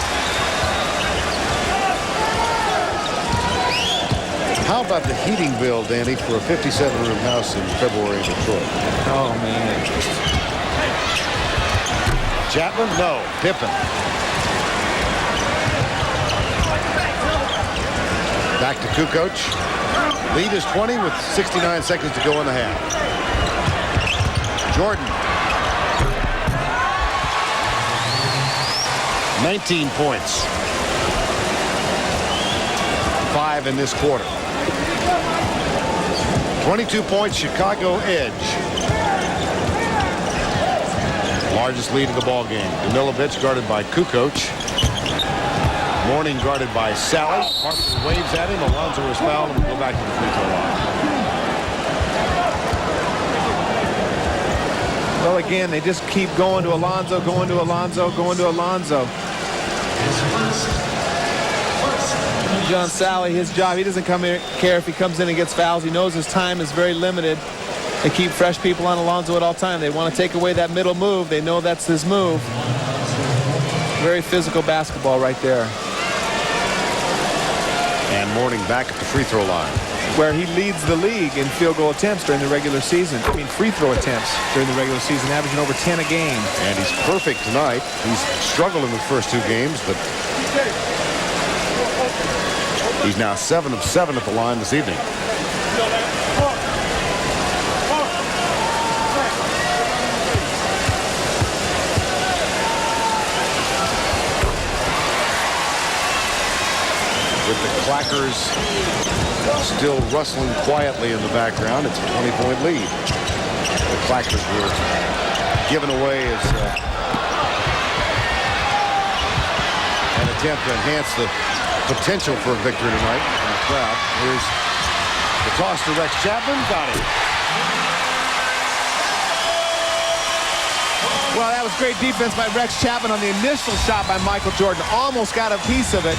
How about the heating bill, Danny, for a 57-room house in February in Detroit? Oh, man. Chapman? No. Pippen. Back to Kukoc. Lead is 20 with 69 seconds to go in the half. Jordan. 19 points. 5 in this quarter. 22 points, Chicago edge. Largest lead of the ball game. Danilovic guarded by Kukoc. Mourning guarded by Sally. Harper waves at him. Alonzo is fouled and will go back to the free throw line. Well, again, they just keep going to Alonzo, going to Alonzo, going to Alonzo. John Sally, his job, he doesn't care if he comes in and gets fouls. He knows his time is very limited. They keep fresh people on Alonzo at all time. They want to take away that middle move. They know that's his move. Very physical basketball right there. And Mourning back at the free throw line, where he leads the league in field goal attempts during the regular season. I mean, free throw attempts during the regular season, averaging over 10 a game. And he's perfect tonight. He's struggled in the first 2 games, but he's now 7 of 7 at the line this evening. With the Clackers still rustling quietly in the background, it's a 20-point lead. The Clackers were given away as an attempt to enhance the potential for a victory tonight in the crowd. Here's the toss to Rex Chapman. Got it. Well, that was great defense by Rex Chapman on the initial shot by Michael Jordan. Almost got a piece of it.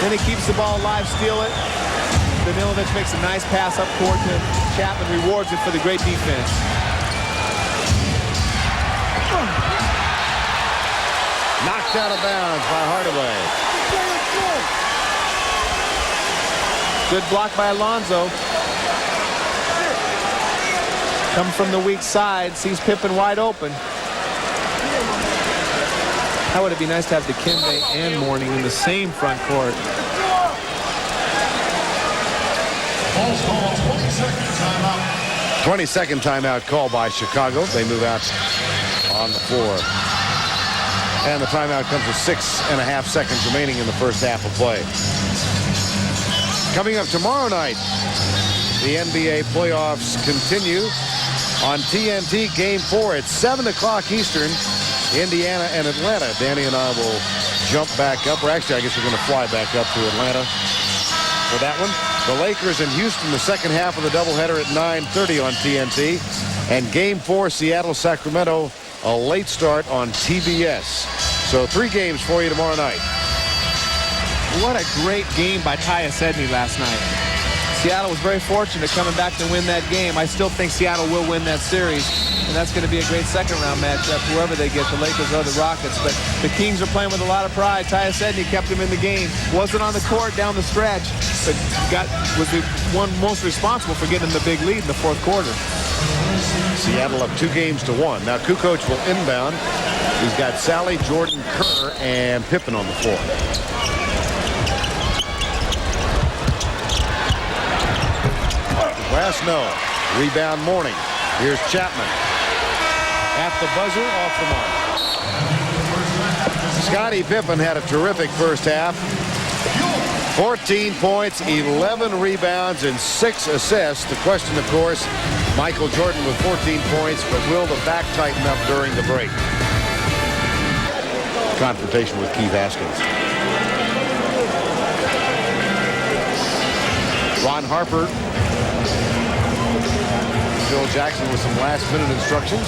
Then he keeps the ball alive, steal it. Danilovic makes a nice pass up court to Chapman, rewards it for the great defense. Knocked out of bounds by Hardaway. Good block by Alonzo. Come from the weak side, sees Pippen wide open. How would it be nice to have Dikembe and Mourning in the same front court? Ball's called, 20-second timeout. 22nd timeout called by Chicago. They move out on the floor. And the timeout comes with 6.5 seconds remaining in the first half of play. Coming up tomorrow night, the NBA playoffs continue on TNT Game 4 at 7 o'clock Eastern. Indiana and Atlanta. Danny and I will jump back up. Or actually, I guess we're going to fly back up to Atlanta for that one. The Lakers in Houston, the second half of the doubleheader at 9:30 on TNT. And Game 4, Seattle-Sacramento, a late start on TBS. So 3 games for you tomorrow night. What a great game by Tyus Edney last night. Seattle was very fortunate coming back to win that game. I still think Seattle will win that series. And that's going to be a great second-round matchup, whoever they get, the Lakers or the Rockets. But the Kings are playing with a lot of pride. Tyus Edney kept him in the game. Wasn't on the court down the stretch, but was the one most responsible for getting the big lead in the fourth quarter. Seattle up 2-1. Now Kukoc will inbound. He's got Sally, Jordan, Kerr, and Pippen on the floor. West, no. Rebound Mourning. Here's Chapman. At the buzzer, off the mark. Scottie Pippen had a terrific first half. 14 points, 11 rebounds, and 6 assists. The question, of course, Michael Jordan with 14 points, but will the back tighten up during the break? Confrontation with Keith Haskins. Ron Harper. Phil Jackson with some last-minute instructions.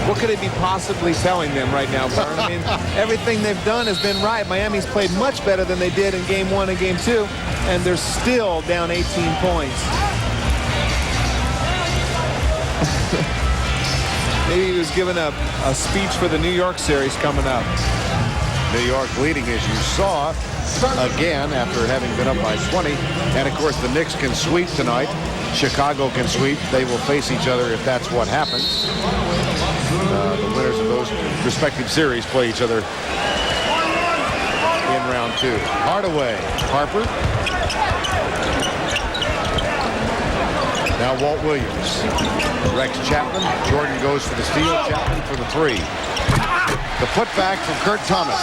What could it be possibly telling them right now, Vern? I mean, everything they've done has been right. Miami's played much better than they did in Game 1 and Game 2, and they're still down 18 points. Maybe he was giving a speech for the New York series coming up. New York leading, as you saw, again after having been up by 20. And, of course, the Knicks can sweep tonight. Chicago can sweep. They will face each other if that's what happens. The winners of those respective series play each other in round 2. Hardaway, Harper. Now Walt Williams. Rex Chapman. Jordan goes for the steal. Chapman for the 3. The putback from Kurt Thomas.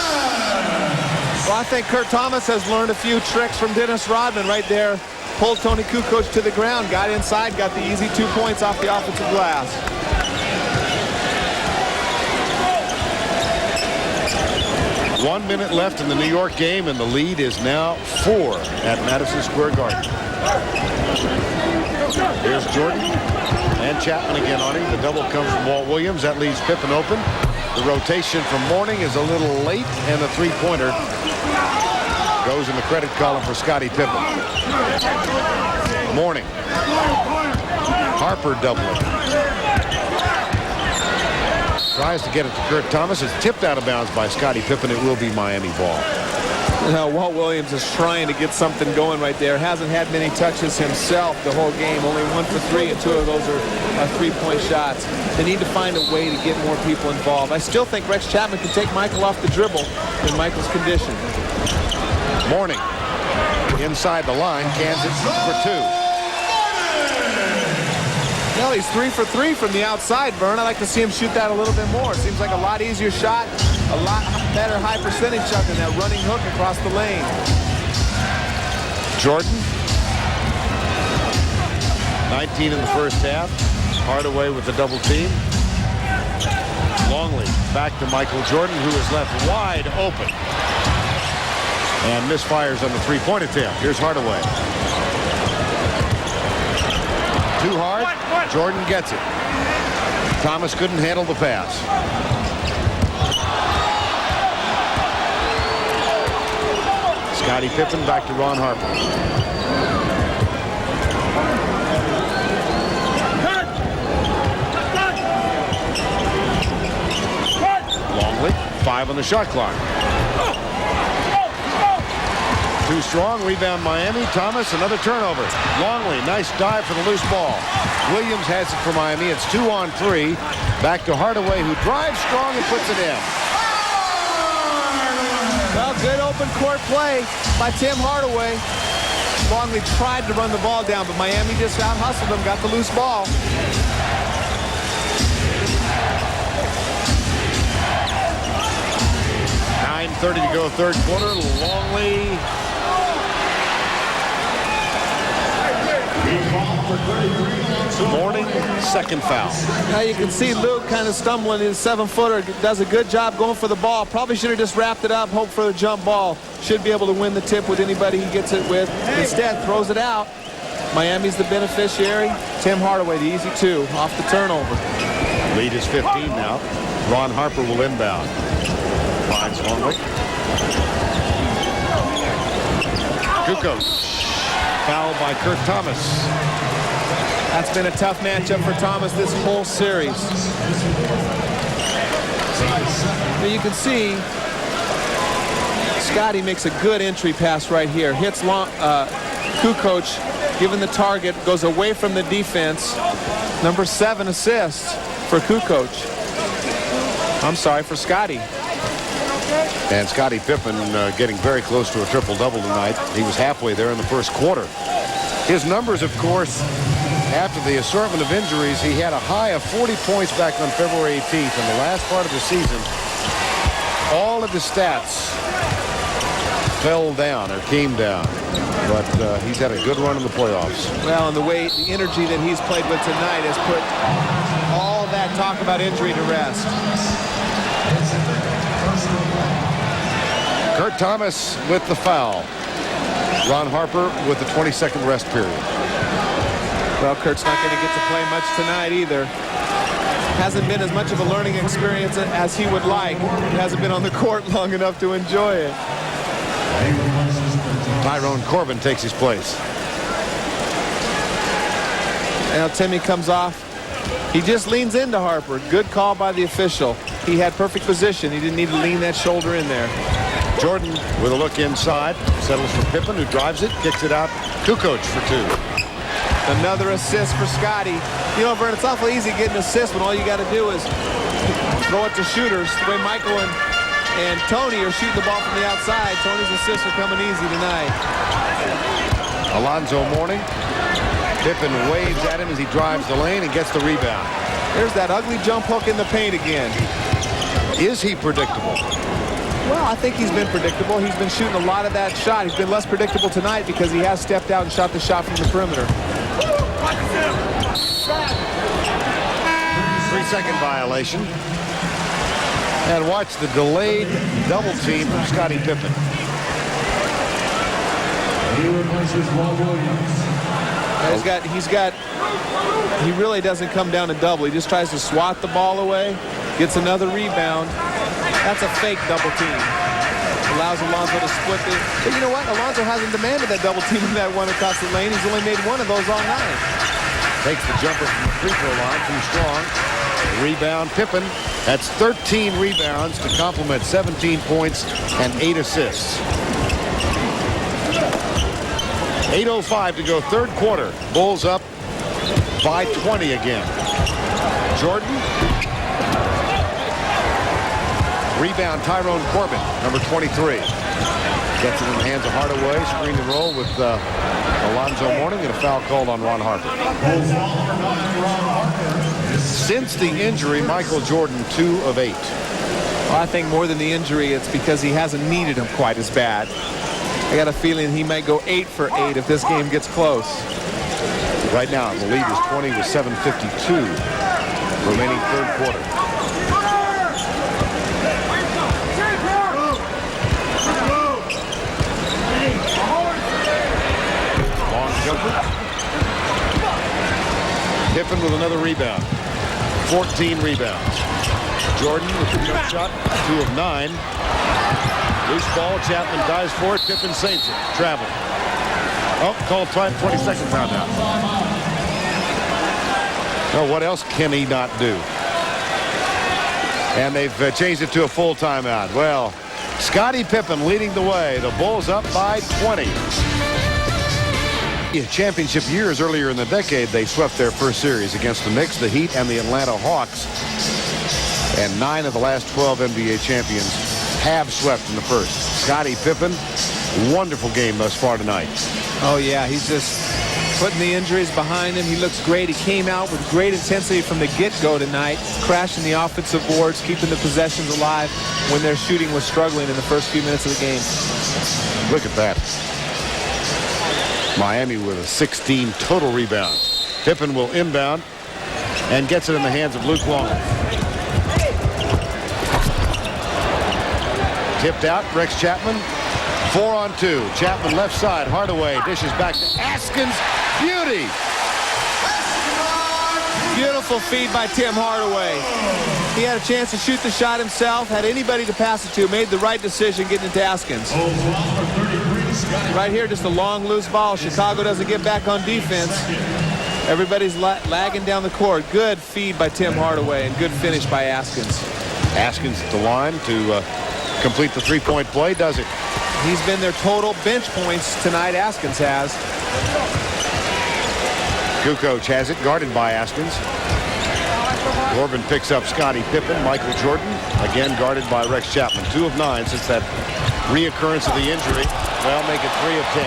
Well, I think Kurt Thomas has learned a few tricks from Dennis Rodman right there. Pulled Tony Kukoc to the ground, got inside, got the easy 2 points off the offensive glass. One minute left in the New York game, and the lead is now 4 at Madison Square Garden. Here's Jordan and Chapman again on him. The double comes from Walt Williams. That leaves Pippen open. The rotation from Mourning is a little late, and the three-pointer goes in the credit column for Scottie Pippen. Mourning. Harper doubling. Tries to get it to Kurt Thomas. It's tipped out of bounds by Scottie Pippen. It will be Miami ball. Now, Walt Williams is trying to get something going right there. Hasn't had many touches himself the whole game. Only 1 for 3, and 2 of those are three-point shots. They need to find a way to get more people involved. I still think Rex Chapman can take Michael off the dribble in Michael's condition. Mourning inside the line. Kansas for 2. Well, he's 3 for 3 from the outside, Vern. I'd like to see him shoot that a little bit more. Seems like a lot easier shot, a lot better high percentage shot than that running hook across the lane. Jordan. 19 in the first half. Hardaway with the double team. Longley back to Michael Jordan, who is left wide open. And misfires on the three-point attempt. Here's Hardaway. Too hard. Jordan gets it. Thomas couldn't handle the pass. Scottie Pippen back to Ron Harper. Longley, 5 on the shot clock. Too strong. Rebound Miami. Thomas, another turnover. Longley, nice dive for the loose ball. Williams has it for Miami. It's 2 on 3. Back to Hardaway, who drives strong and puts it in. Well, good open court play by Tim Hardaway. Longley tried to run the ball down, but Miami just out-hustled him, got the loose ball. .30 to go, third quarter. Longley. Mourning, second foul. Now you can see Luke kind of stumbling. His 7-footer does a good job going for the ball. Probably should have just wrapped it up, hope for a jump ball. Should be able to win the tip with anybody he gets it with. Instead, throws it out. Miami's the beneficiary. Tim Hardaway, the easy 2 off the turnover. Lead is 15 now. Ron Harper will inbound. Finds Longley. Kukoc. Foul by Kurt Thomas. That's been a tough matchup for Thomas this whole series. Now you can see Scottie makes a good entry pass right here. Hits Kukoc, given the target, goes away from the defense. Number 7 assist for Kukoc. I'm sorry, for Scottie. And Scottie Pippen getting very close to a triple-double tonight. He was halfway there in the first quarter. His numbers, of course, after the assortment of injuries, he had a high of 40 points back on February 18th. In the last part of the season, all of his stats fell down or came down. But he's had a good run in the playoffs. Well, and the energy that he's played with tonight has put all that talk about injury to rest. Kurt Thomas with the foul. Ron Harper with the 22nd rest period. Well, Kurt's not going to get to play much tonight either. Hasn't been as much of a learning experience as he would like. He hasn't been on the court long enough to enjoy it. Tyrone Corbin takes his place. Now Timmy comes off He just leans into Harper. Good call by the official. He had perfect position. He didn't need to lean that shoulder in there. Jordan with a look inside, settles for Pippen, who drives it, kicks it out. Kukoc for 2. Another assist for Scotty. You know, Vern, it's awful easy getting an assist when all you got to do is throw it to shooters. The way Michael and Tony are shooting the ball from the outside, Tony's assists are coming easy tonight. Alonzo Mourning. Pippen waves at him as he drives the lane and gets the rebound. There's that ugly jump hook in the paint again. Is he predictable? Well, I think he's been predictable. He's been shooting a lot of that shot. He's been less predictable tonight because he has stepped out and shot the shot from the perimeter. 3-second violation. And watch the delayed double team from Scottie Pippen. He replaces Walt Williams. He really doesn't come down and double. He just tries to swat the ball away, gets another rebound. That's a fake double team. Allows Alonzo to split it. But you know what? Alonzo hasn't demanded that double team in that one across the lane. He's only made one of those all night. Takes the jumper from the free throw line, too strong. Rebound, Pippen. That's 13 rebounds to complement 17 points and 8 assists. 8:05 to go, third quarter. Bulls up by 20 again. Jordan. Rebound, Tyrone Corbin, number 23. Gets it in the hands of Hardaway. Screen and roll with Alonzo Mourning, and a foul called on Ron Harper. Since the injury, Michael Jordan 2 of 8. Well, I think more than the injury, it's because he hasn't needed him quite as bad. I got a feeling he might go 8 for 8 if this game gets close. Right now, the lead is 20 with 7:52 remaining third quarter. Long jumper. Pippen with another rebound. 14 rebounds. Jordan with the jump shot, 2 of 9. Loose ball, Chapman dives for it, Pippen saves it. Travel. Oh, called 20-second timeout. Well, what else can he not do? And they've changed it to a full timeout. Well, Scottie Pippen leading the way. The Bulls up by 20. Championship years earlier in the decade, they swept their first series against the Knicks, the Heat, and the Atlanta Hawks. And 9 of the last 12 NBA champions have swept in the first. Scottie Pippen, wonderful game thus far tonight. Oh, yeah, he's just putting the injuries behind him. He looks great. He came out with great intensity from the get-go tonight, crashing the offensive boards, keeping the possessions alive when their shooting was struggling in the first few minutes of the game. Look at that. Miami with a 16 total rebounds. Pippen will inbound and gets it in the hands of Luke Longley. Tipped out, Rex Chapman. 4-on-2. Chapman left side. Hardaway dishes back to Askins. Beauty. Beautiful feed by Tim Hardaway. He had a chance to shoot the shot himself, had anybody to pass it to, made the right decision getting it to Askins. Right here, just a long, loose ball. Chicago doesn't get back on defense. Everybody's lagging down the court. Good feed by Tim Hardaway and good finish by Askins. Askins at the line to complete the three-point play, does it? He's been their total bench points tonight, Askins has. Kukoc has it, guarded by Askins. Corbin picks up Scottie Pippen. Michael Jordan, again guarded by Rex Chapman. 2 of 9 since that reoccurrence of the injury. Well, make it 3 of 10.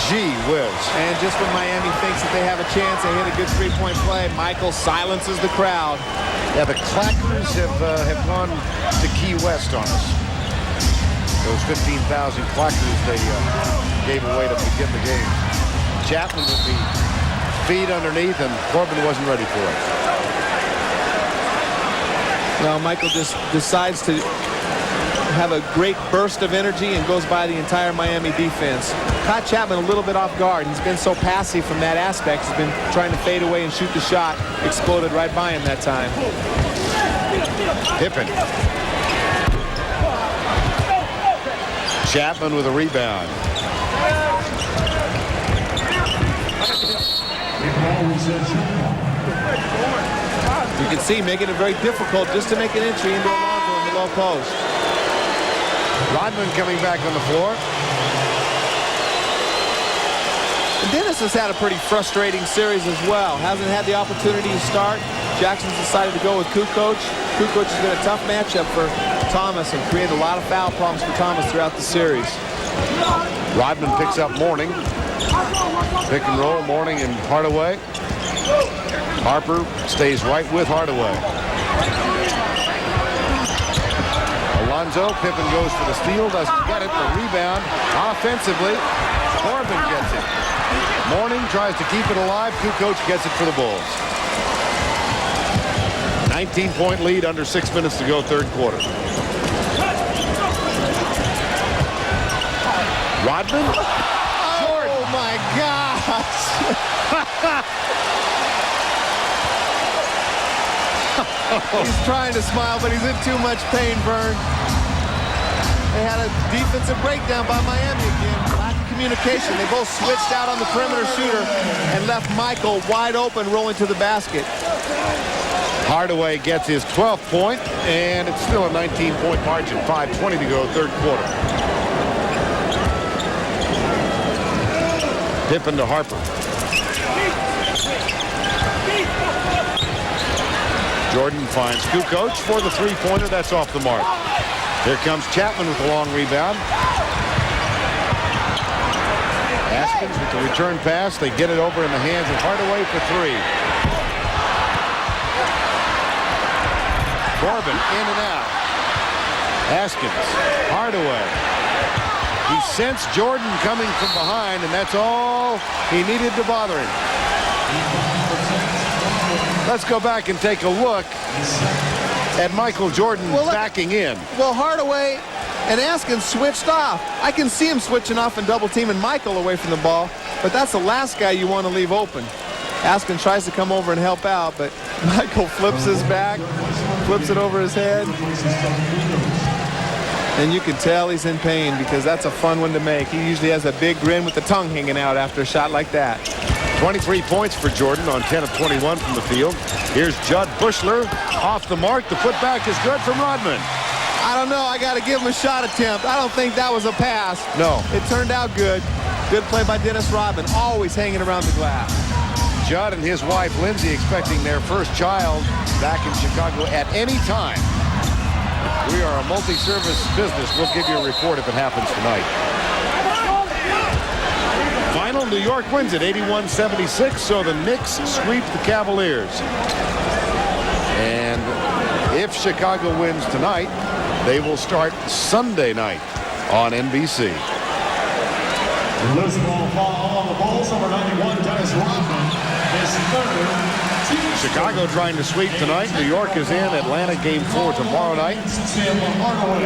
Gee whiz. And just when Miami thinks that they have a chance, they hit a good three-point play. Michael silences the crowd. Yeah, the Clackers have gone to Key West on us. Those 15,000 Clackers they gave away to begin the game. Chapman with the feed underneath, and Corbin wasn't ready for it. Well, Michael just decides to have a great burst of energy and goes by the entire Miami defense. Caught Chapman a little bit off guard. He's been so passive from that aspect. He's been trying to fade away and shoot the shot. Exploded right by him that time. Pippen. Chapman with a rebound. can see making it very difficult just to make an entry into Alonso in the low post. Rodman coming back on the floor. And Dennis has had a pretty frustrating series as well. Hasn't had the opportunity to start. Jackson's decided to go with Kukoc. Kukoc has been a tough matchup for Thomas and created a lot of foul problems for Thomas throughout the series. Rodman picks up Mourning. Pick and roll, Mourning and Hardaway. Harper stays right with Hardaway. Alonzo, Pippen goes for the steal, doesn't get it. The rebound offensively. Corbin gets it. Mourning tries to keep it alive. Kukoc gets it for the Bulls. 19-point lead, under 6 minutes to go, third quarter. Rodman. Oh my gosh. He's trying to smile, but he's in too much pain, Vern. They had a defensive breakdown by Miami again. Lack of communication. They both switched out on the perimeter shooter and left Michael wide open rolling to the basket. Hardaway gets his 12th point, and it's still a 19-point margin. 5:20 to go, third quarter. Pippen to Harper. Jordan finds Kukoc for the three-pointer. That's off the mark. Here comes Chapman with a long rebound. Askins with the return pass. They get it over in the hands of Hardaway for three. Corbin in and out. Askins. Hardaway. He sensed Jordan coming from behind, and that's all he needed to bother him. Let's go back and take a look at Michael Jordan backing in. Well, Hardaway and Askins switched off. I can see him switching off and double teaming Michael away from the ball, but that's the last guy you want to leave open. Askins tries to come over and help out, but Michael flips his back, flips it over his head. And you can tell he's in pain because that's a fun one to make. He usually has a big grin with the tongue hanging out after a shot like that. 23 points for Jordan on 10 of 21 from the field. Here's Judd Bushler off the mark. The putback is good from Rodman. I don't know. I got to give him a shot attempt. I don't think that was a pass. No. It turned out good. Good play by Dennis Rodman, always hanging around the glass. Judd and his wife, Lindsay, expecting their first child back in Chicago at any time. We are a multi-service business. We'll give you a report if it happens tonight. Final, New York wins it 81-76, so the Knicks sweep the Cavaliers. And if Chicago wins tonight, they will start Sunday night on NBC. Loose ball foul on the Bulls, number 91, Dennis Rodman, his third. Chicago trying to sweep tonight. New York is in. Atlanta game 4 tomorrow night. Tim Hardaway.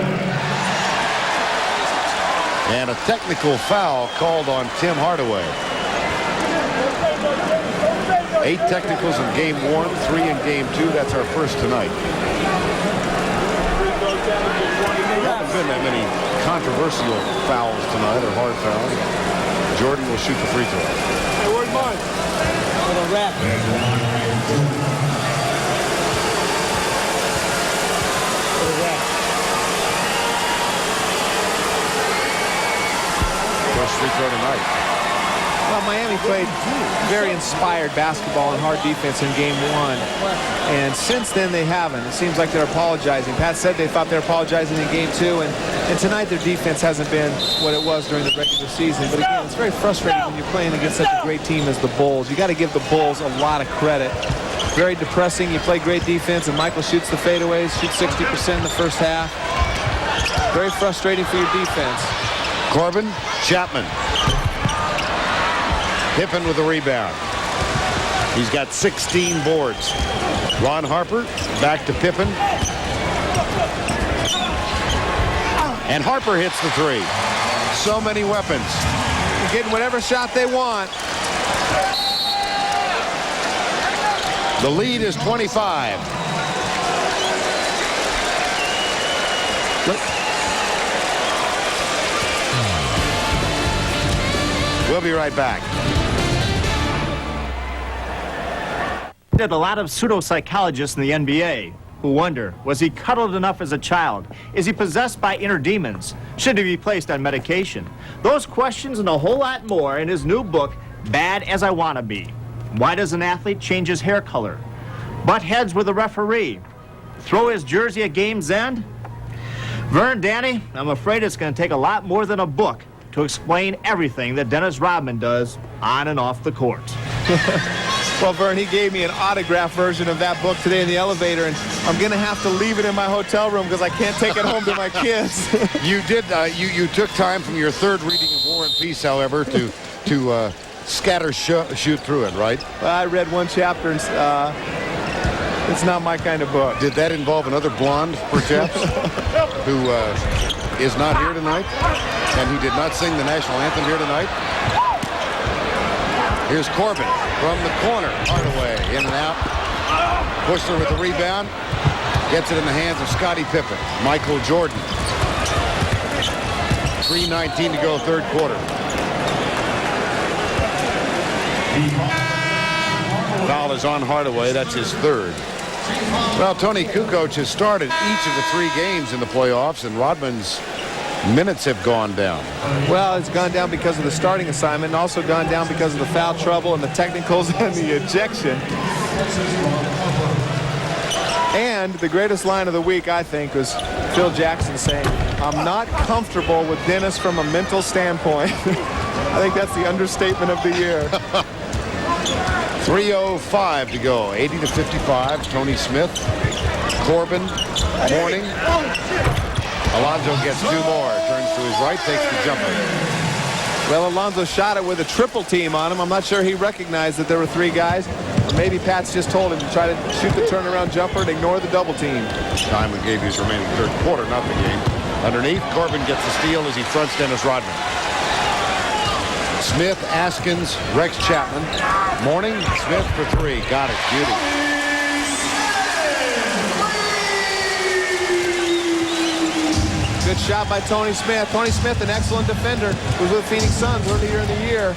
And a technical foul called on Tim Hardaway. 8 technicals in game 1, 3 in game 2. That's our first tonight. There haven't been that many controversial fouls tonight, or hard fouls. Jordan will shoot the free throw. Hey, where's mine? Little wrap. First free throw tonight. Well, Miami played very inspired basketball and hard defense in game 1. And since then, they haven't. It seems like they're apologizing. Pat said they thought they were apologizing in game 2. And tonight, their defense hasn't been what it was during the regular season. But again, it's very frustrating when you're playing against such a great team as the Bulls. You got to give the Bulls a lot of credit. Very depressing. You play great defense, and Michael shoots the fadeaways, shoots 60% in the first half. Very frustrating for your defense. Corbin, Chapman. Pippen with a rebound. He's got 16 boards. Ron Harper back to Pippen. And Harper hits the three. So many weapons. They're getting whatever shot they want. The lead is 25. We'll be right back. A lot of pseudo-psychologists in the NBA who wonder, was he cuddled enough as a child? Is he possessed by inner demons? Should he be placed on medication? Those questions and a whole lot more in his new book, Bad as I Wanna Be. Why does an athlete change his hair color? Butt heads with a referee? Throw his jersey at game's end? Vern, Danny, I'm afraid it's going to take a lot more than a book to explain everything that Dennis Rodman does on and off the court. Well, Vern, he gave me an autographed version of that book today in the elevator, and I'm going to have to leave it in my hotel room because I can't take it home to my kids. You did. You took time from your third reading of War and Peace, however, to shoot through it, right? Well, I read one chapter, and it's not my kind of book. Did that involve another blonde, perhaps, who is not here tonight, and who did not sing the national anthem here tonight? Here's Corbin from the corner. Hardaway in and out. Bushler with the rebound. Gets it in the hands of Scottie Pippen. Michael Jordan. 3:19 to go, third quarter. Foul is on Hardaway. That's his third. Well, Tony Kukoc has started each of the 3 games in the playoffs, and Rodman's minutes have gone down. Well, it's gone down because of the starting assignment, and also gone down because of the foul trouble and the technicals and the ejection. And the greatest line of the week, I think, was Phil Jackson saying, "I'm not comfortable with Dennis from a mental standpoint." I think that's the understatement of the year. 3:05 to go. 80-55. Tony Smith. Corbin. Mourning. Alonzo gets 2 more. Turns to his right. Takes the jumper. Well, Alonzo shot it with a triple team on him. I'm not sure he recognized that there were 3 guys. Or maybe Pat's just told him to try to shoot the turnaround jumper and ignore the double team. Time we gave you his remaining third quarter, not the game. Underneath, Corbin gets the steal as he fronts Dennis Rodman. Smith, Askins, Rex Chapman. Mourning, Smith for 3. Got it. Beauty. Good shot by Tony Smith. Tony Smith, an excellent defender, was with Phoenix Suns earlier in the year.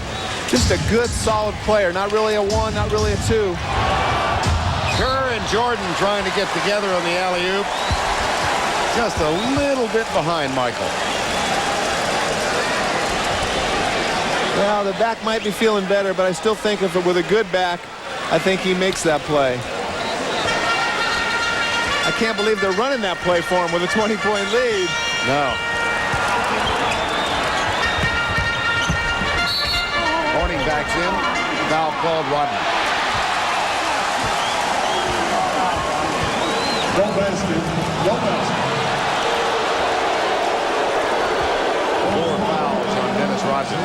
Just a good, solid player. Not really a 1, not really a 2. Kerr and Jordan trying to get together on the alley-oop. Just a little bit behind Michael. Well, the back might be feeling better, but I still think if it with a good back, I think he makes that play. I can't believe they're running that play for him with a 20-point lead. No. Mourning backs in. Foul called Rodman. No basket. No basket. 4 fouls on Dennis Rodman.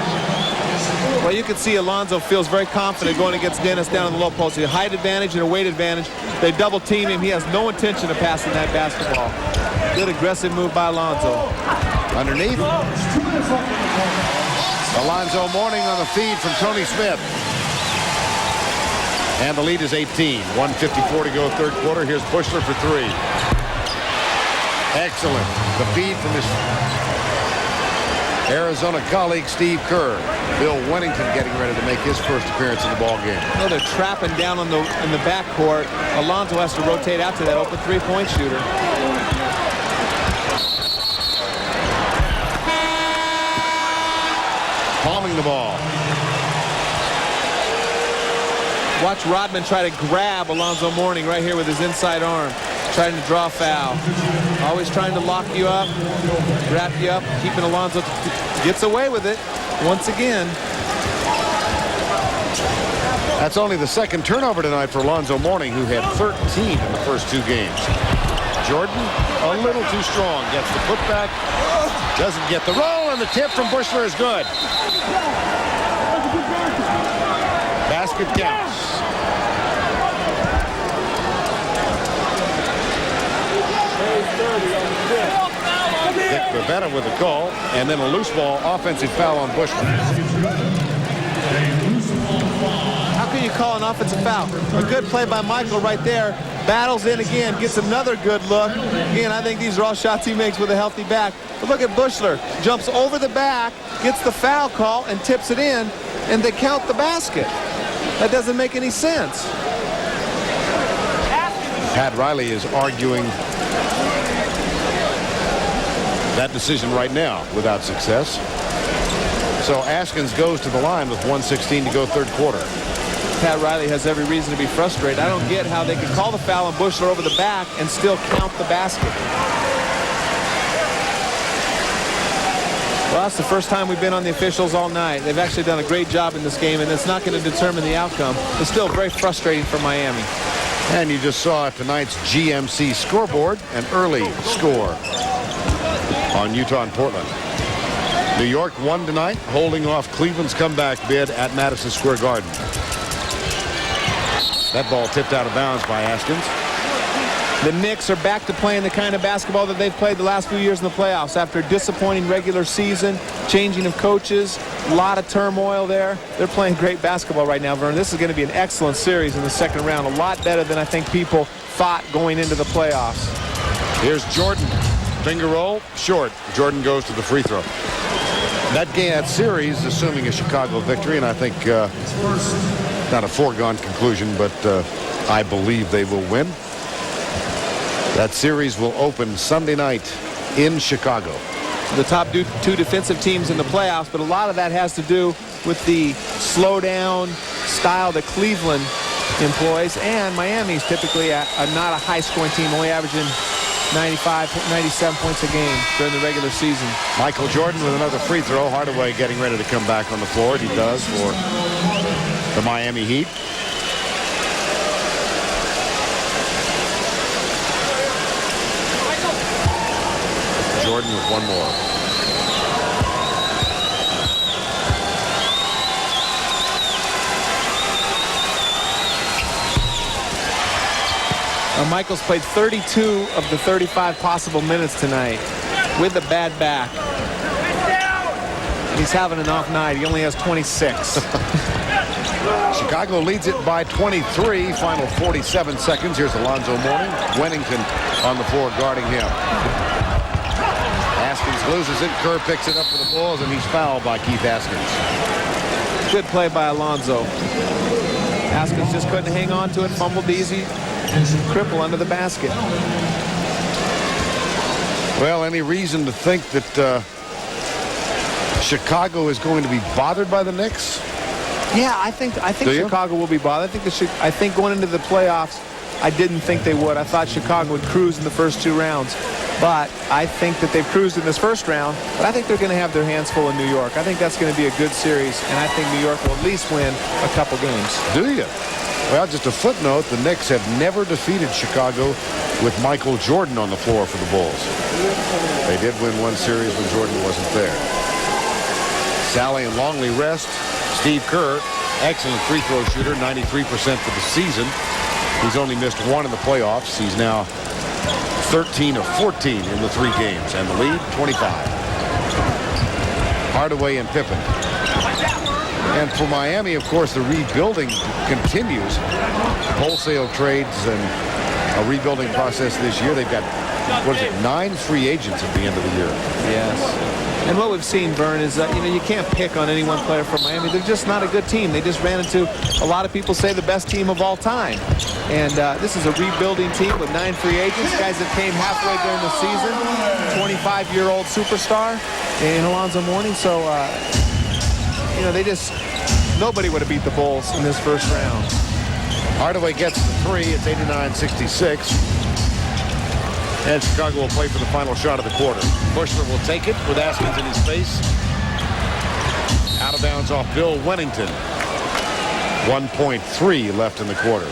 Well, you can see Alonzo feels very confident going against Dennis down in the low post. A height advantage and a weight advantage. They double team him. He has no intention of passing that basketball. Good aggressive move by Alonzo. Underneath. Alonzo Mourning on the feed from Tony Smith. And the lead is 18. 1:54 to go, third quarter. Here's Bushler for 3. Excellent. The feed from his Arizona colleague Steve Kerr. Bill Wennington getting ready to make his first appearance in the ball game. Well, they're trapping down in the backcourt. Alonzo has to rotate out to that open 3-point shooter. Palming the ball. Watch Rodman try to grab Alonzo Mourning right here with his inside arm, trying to draw a foul. Always trying to lock you up, wrap you up, keeping Alonzo gets away with it once again. That's only the second turnover tonight for Alonzo Mourning, who had 13 in the first 2 games. Jordan, a little too strong, gets the putback, doesn't get the roll, and the tip from Bushler is good. Basket counts. Dick Bavetta with a call, and then a loose ball offensive foul on Bushler. How can you call an offensive foul? A good play by Michael right there. Battles in again, gets another good look. Again, I think these are all shots he makes with a healthy back. But look at Bushler. Jumps over the back, gets the foul call, and tips it in, and they count the basket. That doesn't make any sense. Pat Riley is arguing that decision right now without success. So Askins goes to the line with 1:16 to go third quarter. Pat Riley has every reason to be frustrated. I don't get how they could call the foul on Bushler over the back and still count the basket. Well, that's the first time we've been on the officials all night. They've actually done a great job in this game, and it's not going to determine the outcome. It's still very frustrating for Miami. And you just saw tonight's GMC scoreboard, an early score on Utah and Portland. New York won tonight, holding off Cleveland's comeback bid at Madison Square Garden. That ball tipped out of bounds by Askins. The Knicks are back to playing the kind of basketball that they've played the last few years in the playoffs. After a disappointing regular season, changing of coaches, a lot of turmoil there. They're playing great basketball right now, Vern. This is going to be an excellent series in the second round. A lot better than I think people thought going into the playoffs. Here's Jordan. Finger roll, short. Jordan goes to the free throw. That game, that series, assuming a Chicago victory, and I think not a foregone conclusion, but I believe they will win. That series will open Sunday night in Chicago. The top two defensive teams in the playoffs, but a lot of that has to do with the slow down style that Cleveland employs, and Miami's typically not a high-scoring team, only averaging 95, 97 points a game during the regular season. Michael Jordan with another free throw. Hardaway getting ready to come back on the floor. He does for the Miami Heat. Jordan with one more. Michael's played 32 of the 35 possible minutes tonight with a bad back. He's having an off night. He only has 26. Chicago leads it by 23. Final 47 seconds. Here's Alonzo Mourning. Wennington on the floor guarding him. Askins loses it. Kerr picks it up for the Bulls, and he's fouled by Keith Askins. Good play by Alonzo. Askins just couldn't hang on to it. Fumbled the easy cripple under the basket. Well, any reason to think that Chicago is going to be bothered by the Knicks? Yeah, I think Chicago will be bothered. I think going into the playoffs, I didn't think they would. I thought Chicago would cruise in the first two rounds. But I think that they've cruised in this first round. But I think they're going to have their hands full in New York. I think that's going to be a good series. And I think New York will at least win a couple games. Do you? Well, just a footnote, the Knicks have never defeated Chicago with Michael Jordan on the floor for the Bulls. They did win one series when Jordan wasn't there. Sally and Longley rest. Steve Kerr, excellent free throw shooter, 93% for the season. He's only missed one in the playoffs. He's now 13 of 14 in the 3 games, and the lead, 25. Hardaway and Pippen. And for Miami, of course, the rebuilding continues. Wholesale trades and a rebuilding process this year. They've got, 9 free agents at the end of the year. Yes. And what we've seen, Vern, is that, you can't pick on any one player from Miami. They're just not a good team. They just ran into, a lot of people say, the best team of all time. And this is a rebuilding team with 9 free agents, guys that came halfway during the season. 25-year-old superstar in Alonzo Mourning. So, nobody would have beat the Bulls in this first round. Hardaway gets the 3. It's 89-66. And Chicago will play for the final shot of the quarter. Bushler will take it with Askins in his face. Out of bounds off Bill Wennington. 1.3 left in the quarter.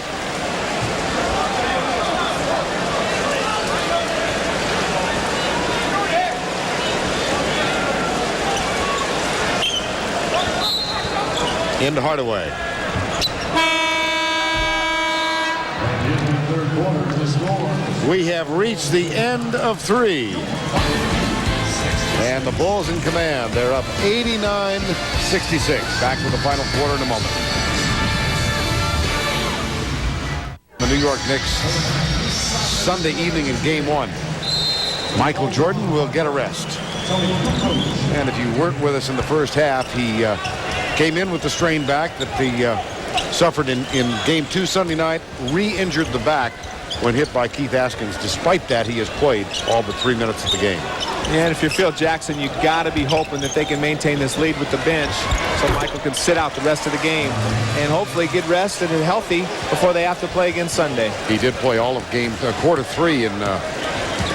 Into Hardaway. We have reached the end of 3. And the Bulls in command. They're up 89-66. Back with the final quarter in a moment. The New York Knicks Sunday evening in Game 1. Michael Jordan will get a rest. And if you weren't with us in the first half, he came in with the strained back that he suffered in Game 2 Sunday night, re-injured the back when hit by Keith Askins. Despite that, he has played all but 3 minutes of the game. And if you're Phil Jackson, you got to be hoping that they can maintain this lead with the bench so Michael can sit out the rest of the game and hopefully get rested and healthy before they have to play again Sunday. He did play all of quarter 3 in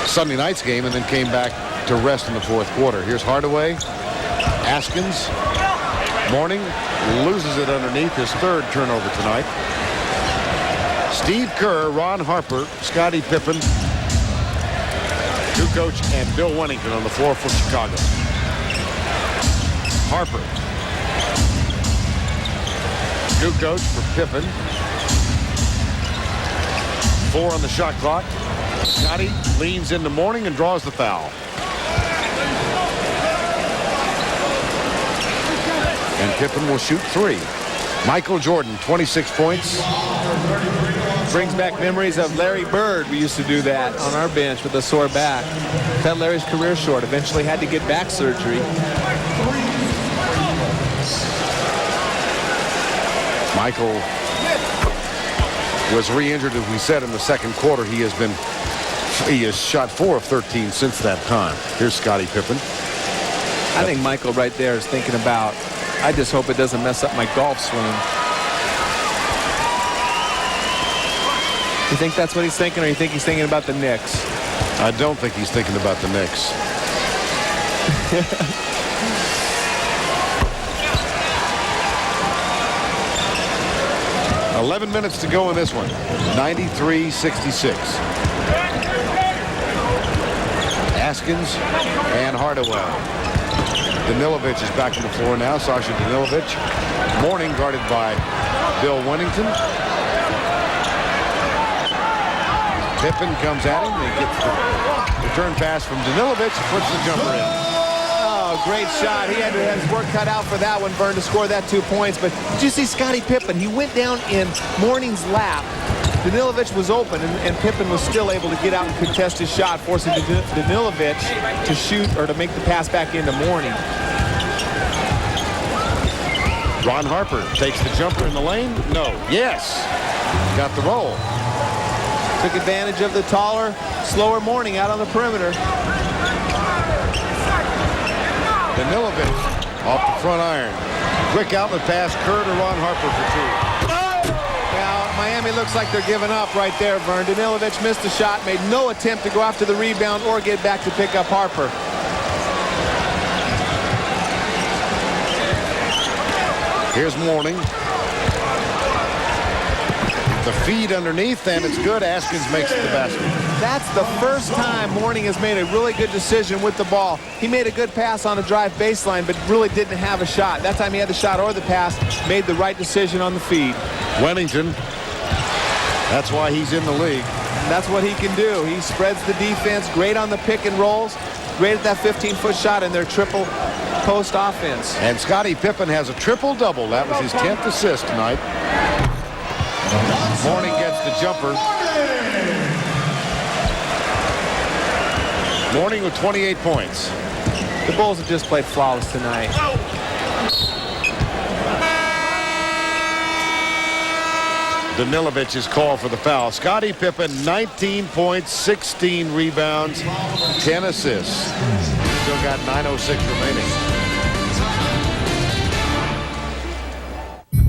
Sunday night's game and then came back to rest in the fourth quarter. Here's Hardaway. Askins. Mourning loses it underneath, his third turnover tonight. Steve Kerr, Ron Harper, Scottie Pippen, Kukoc, and Bill Wennington on the floor for Chicago. Harper. Kukoc for Pippen. 4 on the shot clock. Scottie leans into Mourning and draws the foul. And Pippen will shoot 3. Michael Jordan, 26 points. Brings back memories of Larry Bird. We used to do that on our bench with a sore back. Cut Larry's career short. Eventually had to get back surgery. Michael was re-injured, as we said, in the second quarter. He has shot 4 of 13 since that time. Here's Scottie Pippen. I think Michael right there is thinking about, I just hope it doesn't mess up my golf swing. You think that's what he's thinking, or you think he's thinking about the Knicks? I don't think he's thinking about the Knicks. "11 minutes to go in this one. 93-66. Askins and Hardaway. Danilovic is back on the floor now. Sasha Danilovic. Mourning guarded by Bill Wennington. Pippen comes at him. He gets the return pass from Danilovic. Puts the jumper in. Oh, great shot. He had his work cut out for that one, Vern, to score that 2 points. But did you see Scottie Pippen? He went down in Mourning's lap. Danilovic was open, and Pippen was still able to get out and contest his shot, forcing Danilovic to shoot or to make the pass back into Mourning. Ron Harper takes the jumper in the lane. No. Yes. Got the roll. Took advantage of the taller, slower Mourning out on the perimeter. Danilovic off the front iron. Quick outlet pass, Kerr to Ron Harper for 2. Now, Miami looks like they're giving up right there, Vern. Danilovic missed the shot, made no attempt to go after the rebound or get back to pick up Harper. Here's Mourning. The feed underneath, and it's good. Askins makes it to the basket. That's the first time Mourning has made a really good decision with the ball. He made a good pass on a drive baseline, but really didn't have a shot. That time he had the shot or the pass, made the right decision on the feed. Wennington. That's why he's in the league. That's what he can do. He spreads the defense, great on the pick and rolls, great at that 15-foot shot in their triple post offense. And Scottie Pippen has a triple-double. That was his 10th assist tonight. Mourning gets the jumper. Mourning with 28 points. The Bulls have just played flawless tonight. Danilovic is called for the foul. Scottie Pippen, 19 points, 16 rebounds, 10 assists. Still got 9:06 remaining.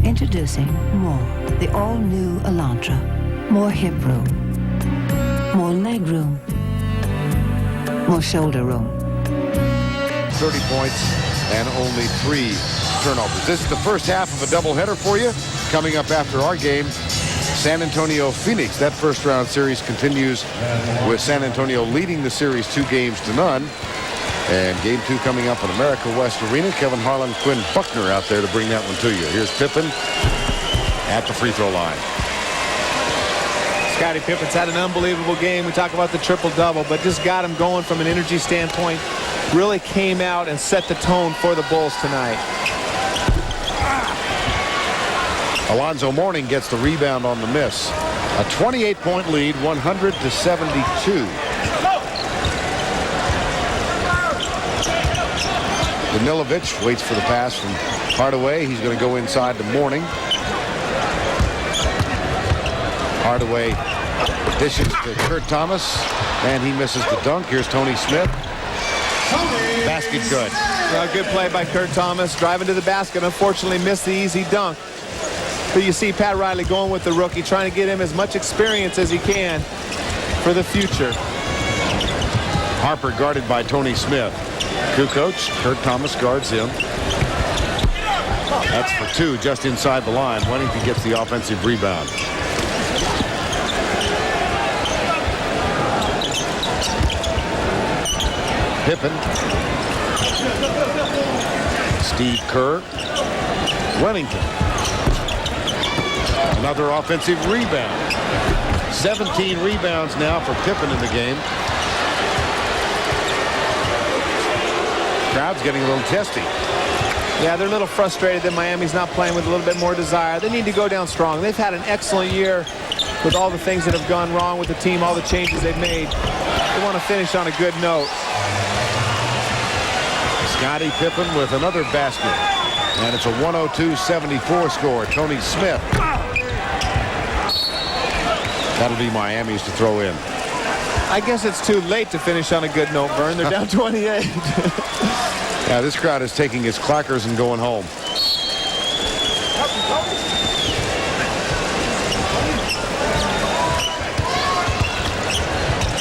Introducing More, the all-new Elantra. More hip room, more leg room, more shoulder room. 30 points and only 3 turnovers. This is the first half of a doubleheader for you. Coming up after our game, San Antonio Phoenix. That first round series continues with San Antonio leading the series 2-0. And game 2 coming up in America West Arena. Kevin Harlan, Quinn Buckner out there to bring that one to you. Here's Pippen at the free throw line. Scottie Pippen's had an unbelievable game. We talk about the triple-double, but just got him going from an energy standpoint. Really came out and set the tone for the Bulls tonight. Alonzo Mourning gets the rebound on the miss. A 28-point lead, 100-72. Danilovic waits for the pass from Hardaway. He's going to go inside to Mourning. Hardaway Dishes to Kurt Thomas, and he misses the dunk. Here's Tony Smith. Basket good. Well, good play by Kurt Thomas, driving to the basket. Unfortunately, missed the easy dunk. But you see Pat Riley going with the rookie, trying to get him as much experience as he can for the future. Harper guarded by Tony Smith. Kukoc, Kurt Thomas guards him. That's for two just inside the line. Wennington gets the offensive rebound. Pippen. Steve Kerr. Wennington. Another offensive rebound. 17 rebounds now for Pippen in the game. Crowd's getting a little testy. Yeah, they're a little frustrated that Miami's not playing with a little bit more desire. They need to go down strong. They've had an excellent year with all the things that have gone wrong with the team, all the changes they've made. They want to finish on a good note. Scottie Pippen with another basket. And it's a 102-74 score. Tony Smith. That'll be Miami's to throw in. I guess it's too late to finish on a good note, Vern. They're down 28. Yeah, this crowd is taking its clackers and going home.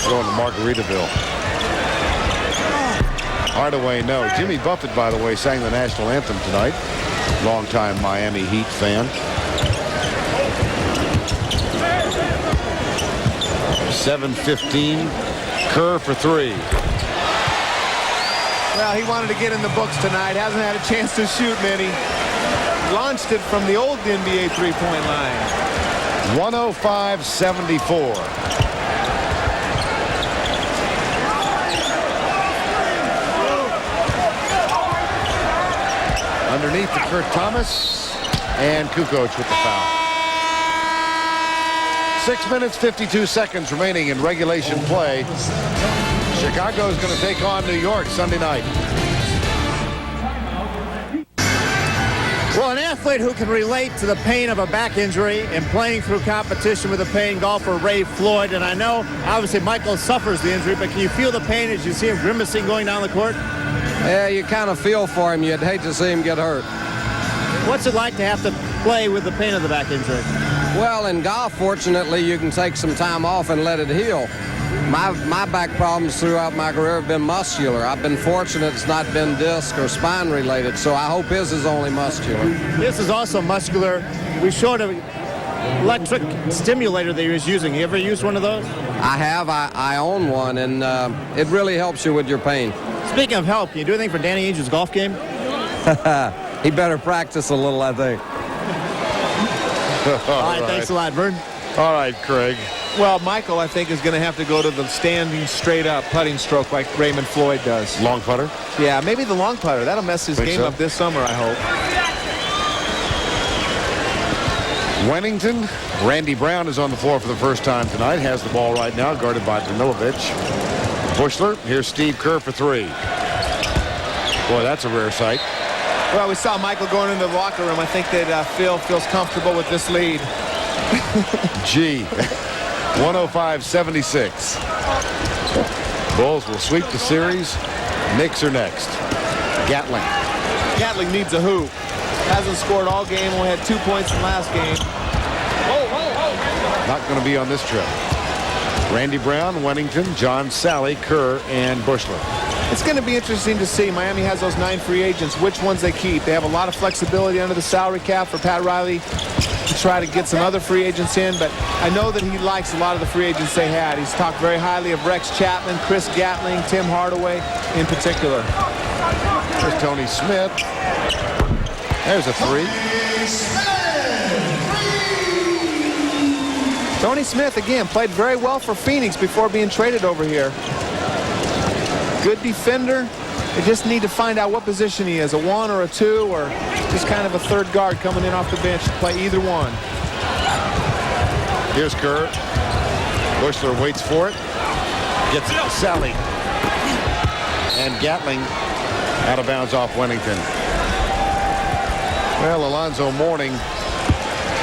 Going to Margaritaville. Hardaway, no. Jimmy Buffett, by the way, sang the national anthem tonight. Longtime Miami Heat fan. 7:15. Kerr for three. Well, he wanted to get in the books tonight. Hasn't had a chance to shoot many. Launched it from the old NBA three-point line. 105-74. Underneath to Kurt Thomas, and Kukoc with the foul. 6 minutes, 52 seconds remaining in regulation play. Chicago is going to take on New York Sunday night. Well, an athlete who can relate to the pain of a back injury and playing through competition with a pain, golfer Ray Floyd. And I know, obviously, Michael suffers the injury, but can you feel the pain as you see him grimacing going down the court? Yeah, you kind of feel for him. You'd hate to see him get hurt. What's it like to have to play with the pain of the back injury? Well, in golf, fortunately, you can take some time off and let it heal. My back problems throughout my career have been muscular. I've been fortunate it's not been disc or spine related, so I hope his is only muscular. This is also muscular. We showed an electric stimulator that he was using. You ever used one of those? I have. I own one, and it really helps you with your pain. Speaking of help, can you do anything for Danny Ainge's golf game? He better practice a little, I think. All right, thanks a lot, Vern. All right, Craig. Well, Michael, I think, is going to have to go to the standing straight up putting stroke like Raymond Floyd does. Long putter? Yeah, maybe the long putter. That'll mess his game up this summer, I hope. Wennington. Randy Brown is on the floor for the first time tonight. Has the ball right now, guarded by Danilovich. Bushler. Here's Steve Kerr for three. Boy, that's a rare sight. Well, we saw Michael going into the locker room. I think that Phil feels comfortable with this lead. Gee. 105-76. Bulls will sweep the series. Knicks are next. Gatling. Gatling needs a hoop. Hasn't scored all game. Only had 2 points in last game. Not going to be on this trip. Randy Brown, Wennington, John Sally, Kerr, and Bushler. It's going to be interesting to see. Miami has those 9 free agents. Which ones they keep? They have a lot of flexibility under the salary cap for Pat Riley to try to get some other free agents in, but I know that he likes a lot of the free agents they had. He's talked very highly of Rex Chapman, Chris Gatling, Tim Hardaway in particular. There's Tony Smith. There's a three. Tony Smith, again, played very well for Phoenix before being traded over here. Good defender. They just need to find out what position he is, a 1 or a 2, or just kind of a third guard coming in off the bench to play either one. Here's Kerr. Bushler waits for it. Gets it to Sally. And Gatling out of bounds off Wennington. Well, Alonzo Mourning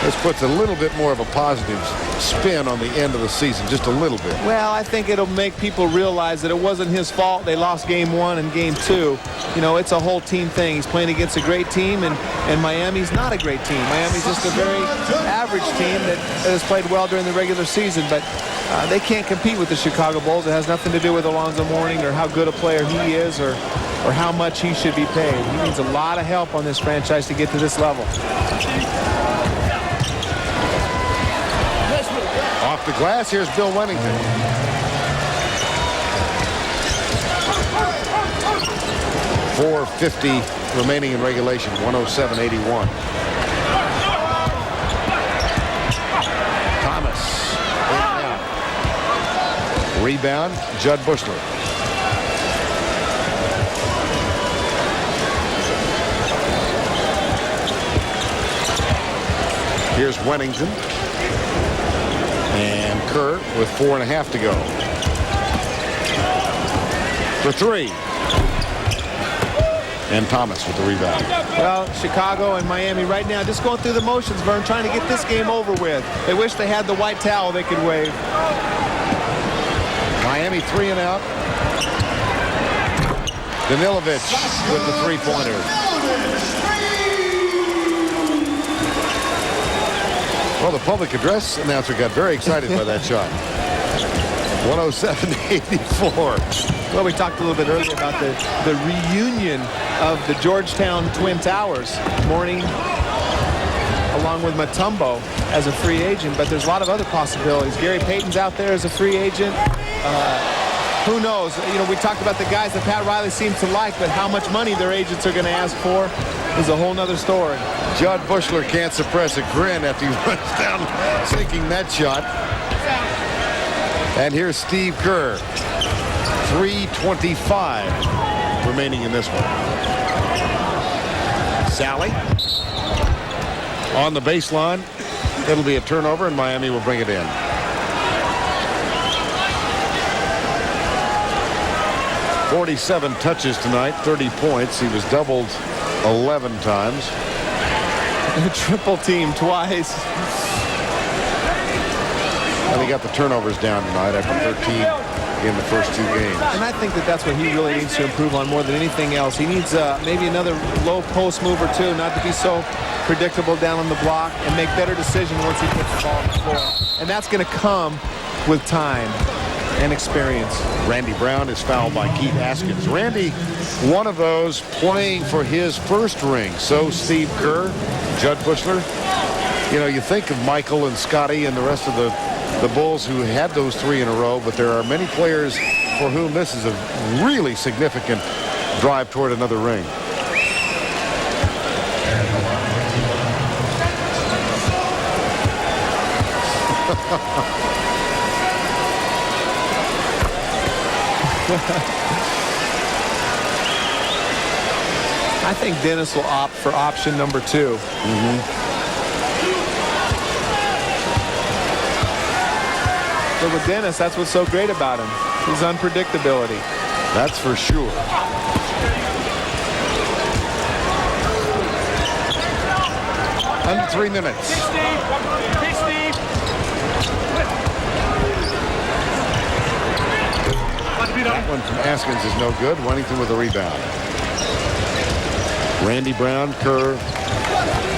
This puts a little bit more of a positive spin on the end of the season, just a little bit. Well, I think it'll make people realize that it wasn't his fault they lost game 1 and game 2. You know, it's a whole team thing. He's playing against a great team, and Miami's not a great team. Miami's just a very average team that has played well during the regular season, but they can't compete with the Chicago Bulls. It has nothing to do with Alonzo Mourning or how good a player he is or how much he should be paid. He needs a lot of help on this franchise to get to this level. Off the glass, here's Bill Wennington. .450 remaining in regulation, 107-81. Thomas, in and out. Rebound, Judd Bushler. Here's Wennington. And Kerr with 4.5 to go. For 3. And Thomas with the rebound. Well, Chicago and Miami right now just going through the motions, Vern, trying to get this game over with. They wish they had the white towel they could wave. Miami 3 and out. Danilovic with the three-pointer. Well, the public address announcer got very excited by that shot. 107-84. Well, we talked a little bit earlier about the reunion of the Georgetown Twin Towers. Mourning along with Mutombo as a free agent, but there's a lot of other possibilities. Gary Payton's out there as a free agent. Who knows? You know, we talked about the guys that Pat Riley seems to like, but how much money their agents are going to ask for is a whole nother story. Judd Bushler can't suppress a grin after he runs down sinking that shot. And here's Steve Kerr. 3:25 remaining in this one. Sally on the baseline. It'll be a turnover, and Miami will bring it in. .47 touches tonight, 30 points. He was doubled 11 times. Triple team twice. And he got the turnovers down tonight after 13 in the first 2 games. And I think that's what he really needs to improve on more than anything else. He needs maybe another low post move or two, not to be so predictable down on the block, and make better decisions once he puts the ball on the floor. And that's going to come with time and experience. Randy Brown is fouled by Keith Askins. Randy, one of those playing for his first ring. So Steve Kerr, Judd Bushler. You know, you think of Michael and Scotty and the rest of the Bulls who had those 3 in a row, but there are many players for whom this is a really significant drive toward another ring. I think Dennis will opt for option number 2. But with Dennis, that's what's so great about him. His unpredictability. That's for sure. Under 3 minutes. That one from Askins is no good. Wennington with a rebound. Randy Brown, Kerr,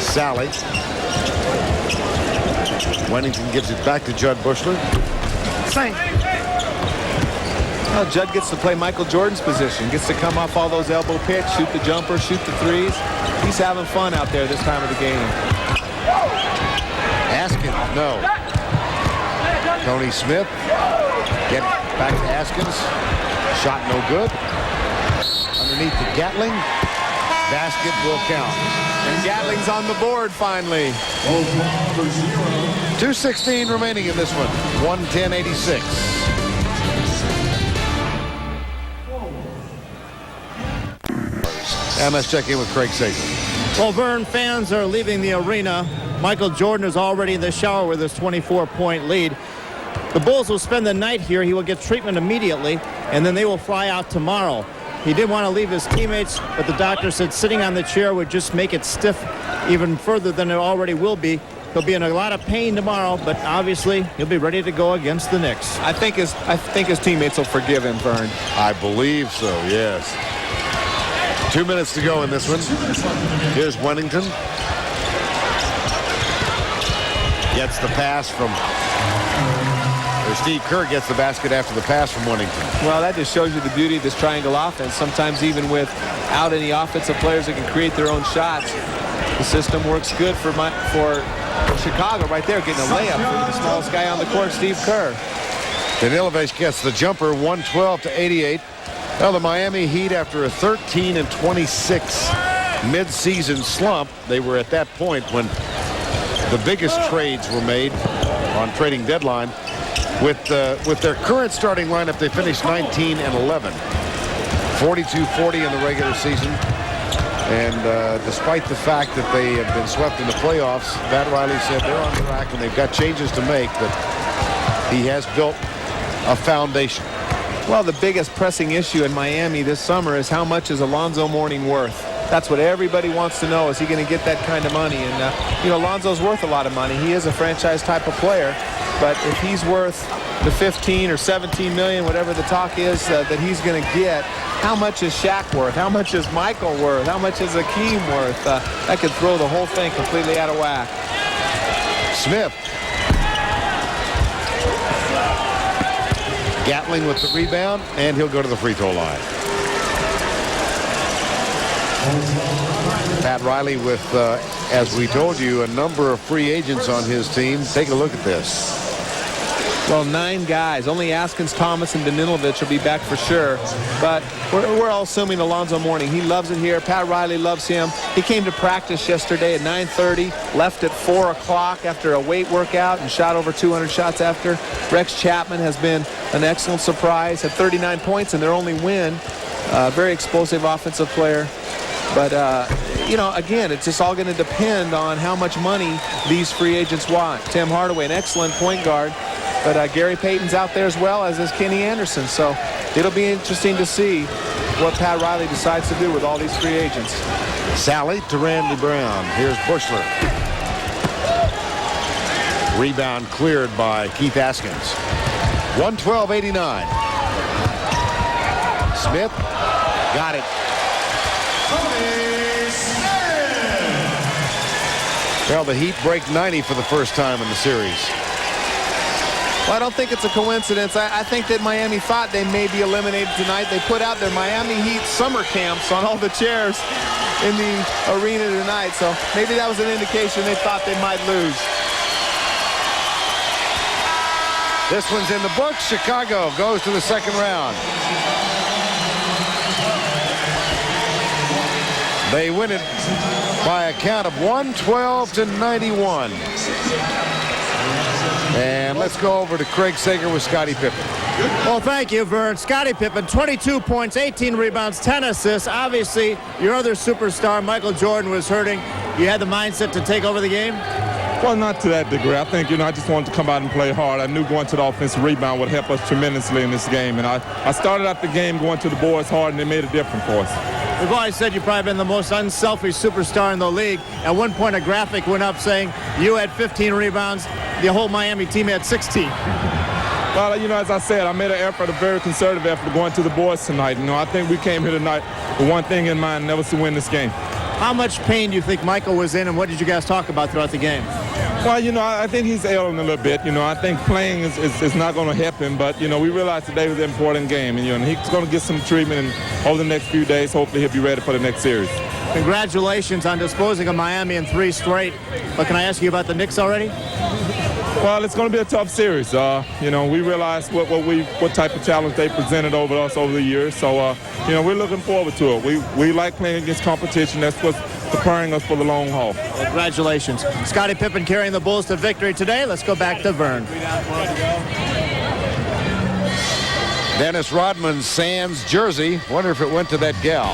Sally. Wennington gives it back to Judd Bushler. Well, Judd gets to play Michael Jordan's position. Gets to come off all those elbow picks, shoot the jumper, shoot the threes. He's having fun out there this time of the game. Askins, no. Tony Smith. Get it back to Askins. Shot no good. Underneath the Gatling. Basket will count. And Gatling's on the board finally. 2:16 remaining in this one. 110-86. And let's check in with Craig Sager. Well, Vern, fans are leaving the arena. Michael Jordan is already in the shower with his 24-point lead. The Bulls will spend the night here. He will get treatment immediately, and then they will fly out tomorrow. He didn't want to leave his teammates, but the doctor said sitting on the chair would just make it stiff even further than it already will be. He'll be in a lot of pain tomorrow, but obviously he'll be ready to go against the Knicks. I think his teammates will forgive him, Vern. I believe so, yes. 2 minutes to go in this one. Here's Wennington. Gets the pass from... Or Steve Kerr gets the basket after the pass from Wennington. Well, that just shows you the beauty of this triangle offense. Sometimes even without any offensive players that can create their own shots, the system works good for Chicago right there, getting a layup for the smallest guy on the court, Steve Kerr. Danilovic gets the jumper, 112-88. Well, the Miami Heat, after a 13-26 mid-season slump, they were at that point when the biggest trades were made on trading deadline. With their current starting lineup, they finished 19-11, 42-40 in the regular season. And despite the fact that they have been swept in the playoffs, Pat Riley said they're on track and they've got changes to make, but he has built a foundation. Well, the biggest pressing issue in Miami this summer is how much is Alonzo Mourning worth? That's what everybody wants to know. Is he going to get that kind of money? And, Alonzo's worth a lot of money. He is a franchise type of player. But if he's worth the 15 or 17 million, whatever the talk is, that he's going to get, how much is Shaq worth? How much is Michael worth? How much is Akeem worth? That could throw the whole thing completely out of whack. Smith. Gatling with the rebound, and he'll go to the free throw line. Pat Riley with, as we told you, a number of free agents on his team. Take a look at this. Well, 9 guys. Only Askins, Thomas, and Danilovic will be back for sure. But we're all assuming Alonzo Mourning. He loves it here. Pat Riley loves him. He came to practice yesterday at 9:30, left at 4 o'clock after a weight workout and shot over 200 shots after. Rex Chapman has been an excellent surprise, had 39 points in their only win. Very explosive offensive player. But, again, it's just all going to depend on how much money these free agents want. Tim Hardaway, an excellent point guard. But Gary Payton's out there as well, as is Kenny Anderson. So it'll be interesting to see what Pat Riley decides to do with all these free agents. Sally to Randy Brown. Here's Bushler. Rebound cleared by Keith Askins. 112-89. Smith got it. Well, the Heat break 90 for the first time in the series. Well, I don't think it's a coincidence. I think that Miami thought they may be eliminated tonight. They put out their Miami Heat summer camps on all the chairs in the arena tonight. So maybe that was an indication they thought they might lose. This one's in the books. Chicago goes to the second round. They win it by a count of 112-91. And let's go over to Craig Sager with Scottie Pippen. Well, thank you, Vern. Scottie Pippen, 22 points, 18 rebounds, 10 assists. Obviously, your other superstar, Michael Jordan, was hurting. You had the mindset to take over the game? Well, not to that degree. I think, I just wanted to come out and play hard. I knew going to the offensive rebound would help us tremendously in this game. And I started out the game going to the boards hard, and it made a difference for us. We've always said you've probably been the most unselfish superstar in the league. At one point, a graphic went up saying you had 15 rebounds. The whole Miami team had 16. Well, as I said, I made an effort, a very conservative effort, going to the boards tonight. I think we came here tonight with one thing in mind, and that was to win this game. How much pain do you think Michael was in, and what did you guys talk about throughout the game? Well, I think he's ailing a little bit. I think playing is not going to help him, but, we realized today was an important game, and he's going to get some treatment, and over the next few days, hopefully he'll be ready for the next series. Congratulations on disposing of Miami in 3 straight. But can I ask you about the Knicks already? Well, it's going to be a tough series. We realize what type of challenge they presented over us over the years. So, we're looking forward to it. We like playing against competition. That's what's preparing us for the long haul. Congratulations. Scottie Pippen carrying the Bulls to victory today. Let's go back to Vern. Dennis Rodman's Sands jersey. Wonder if it went to that gal.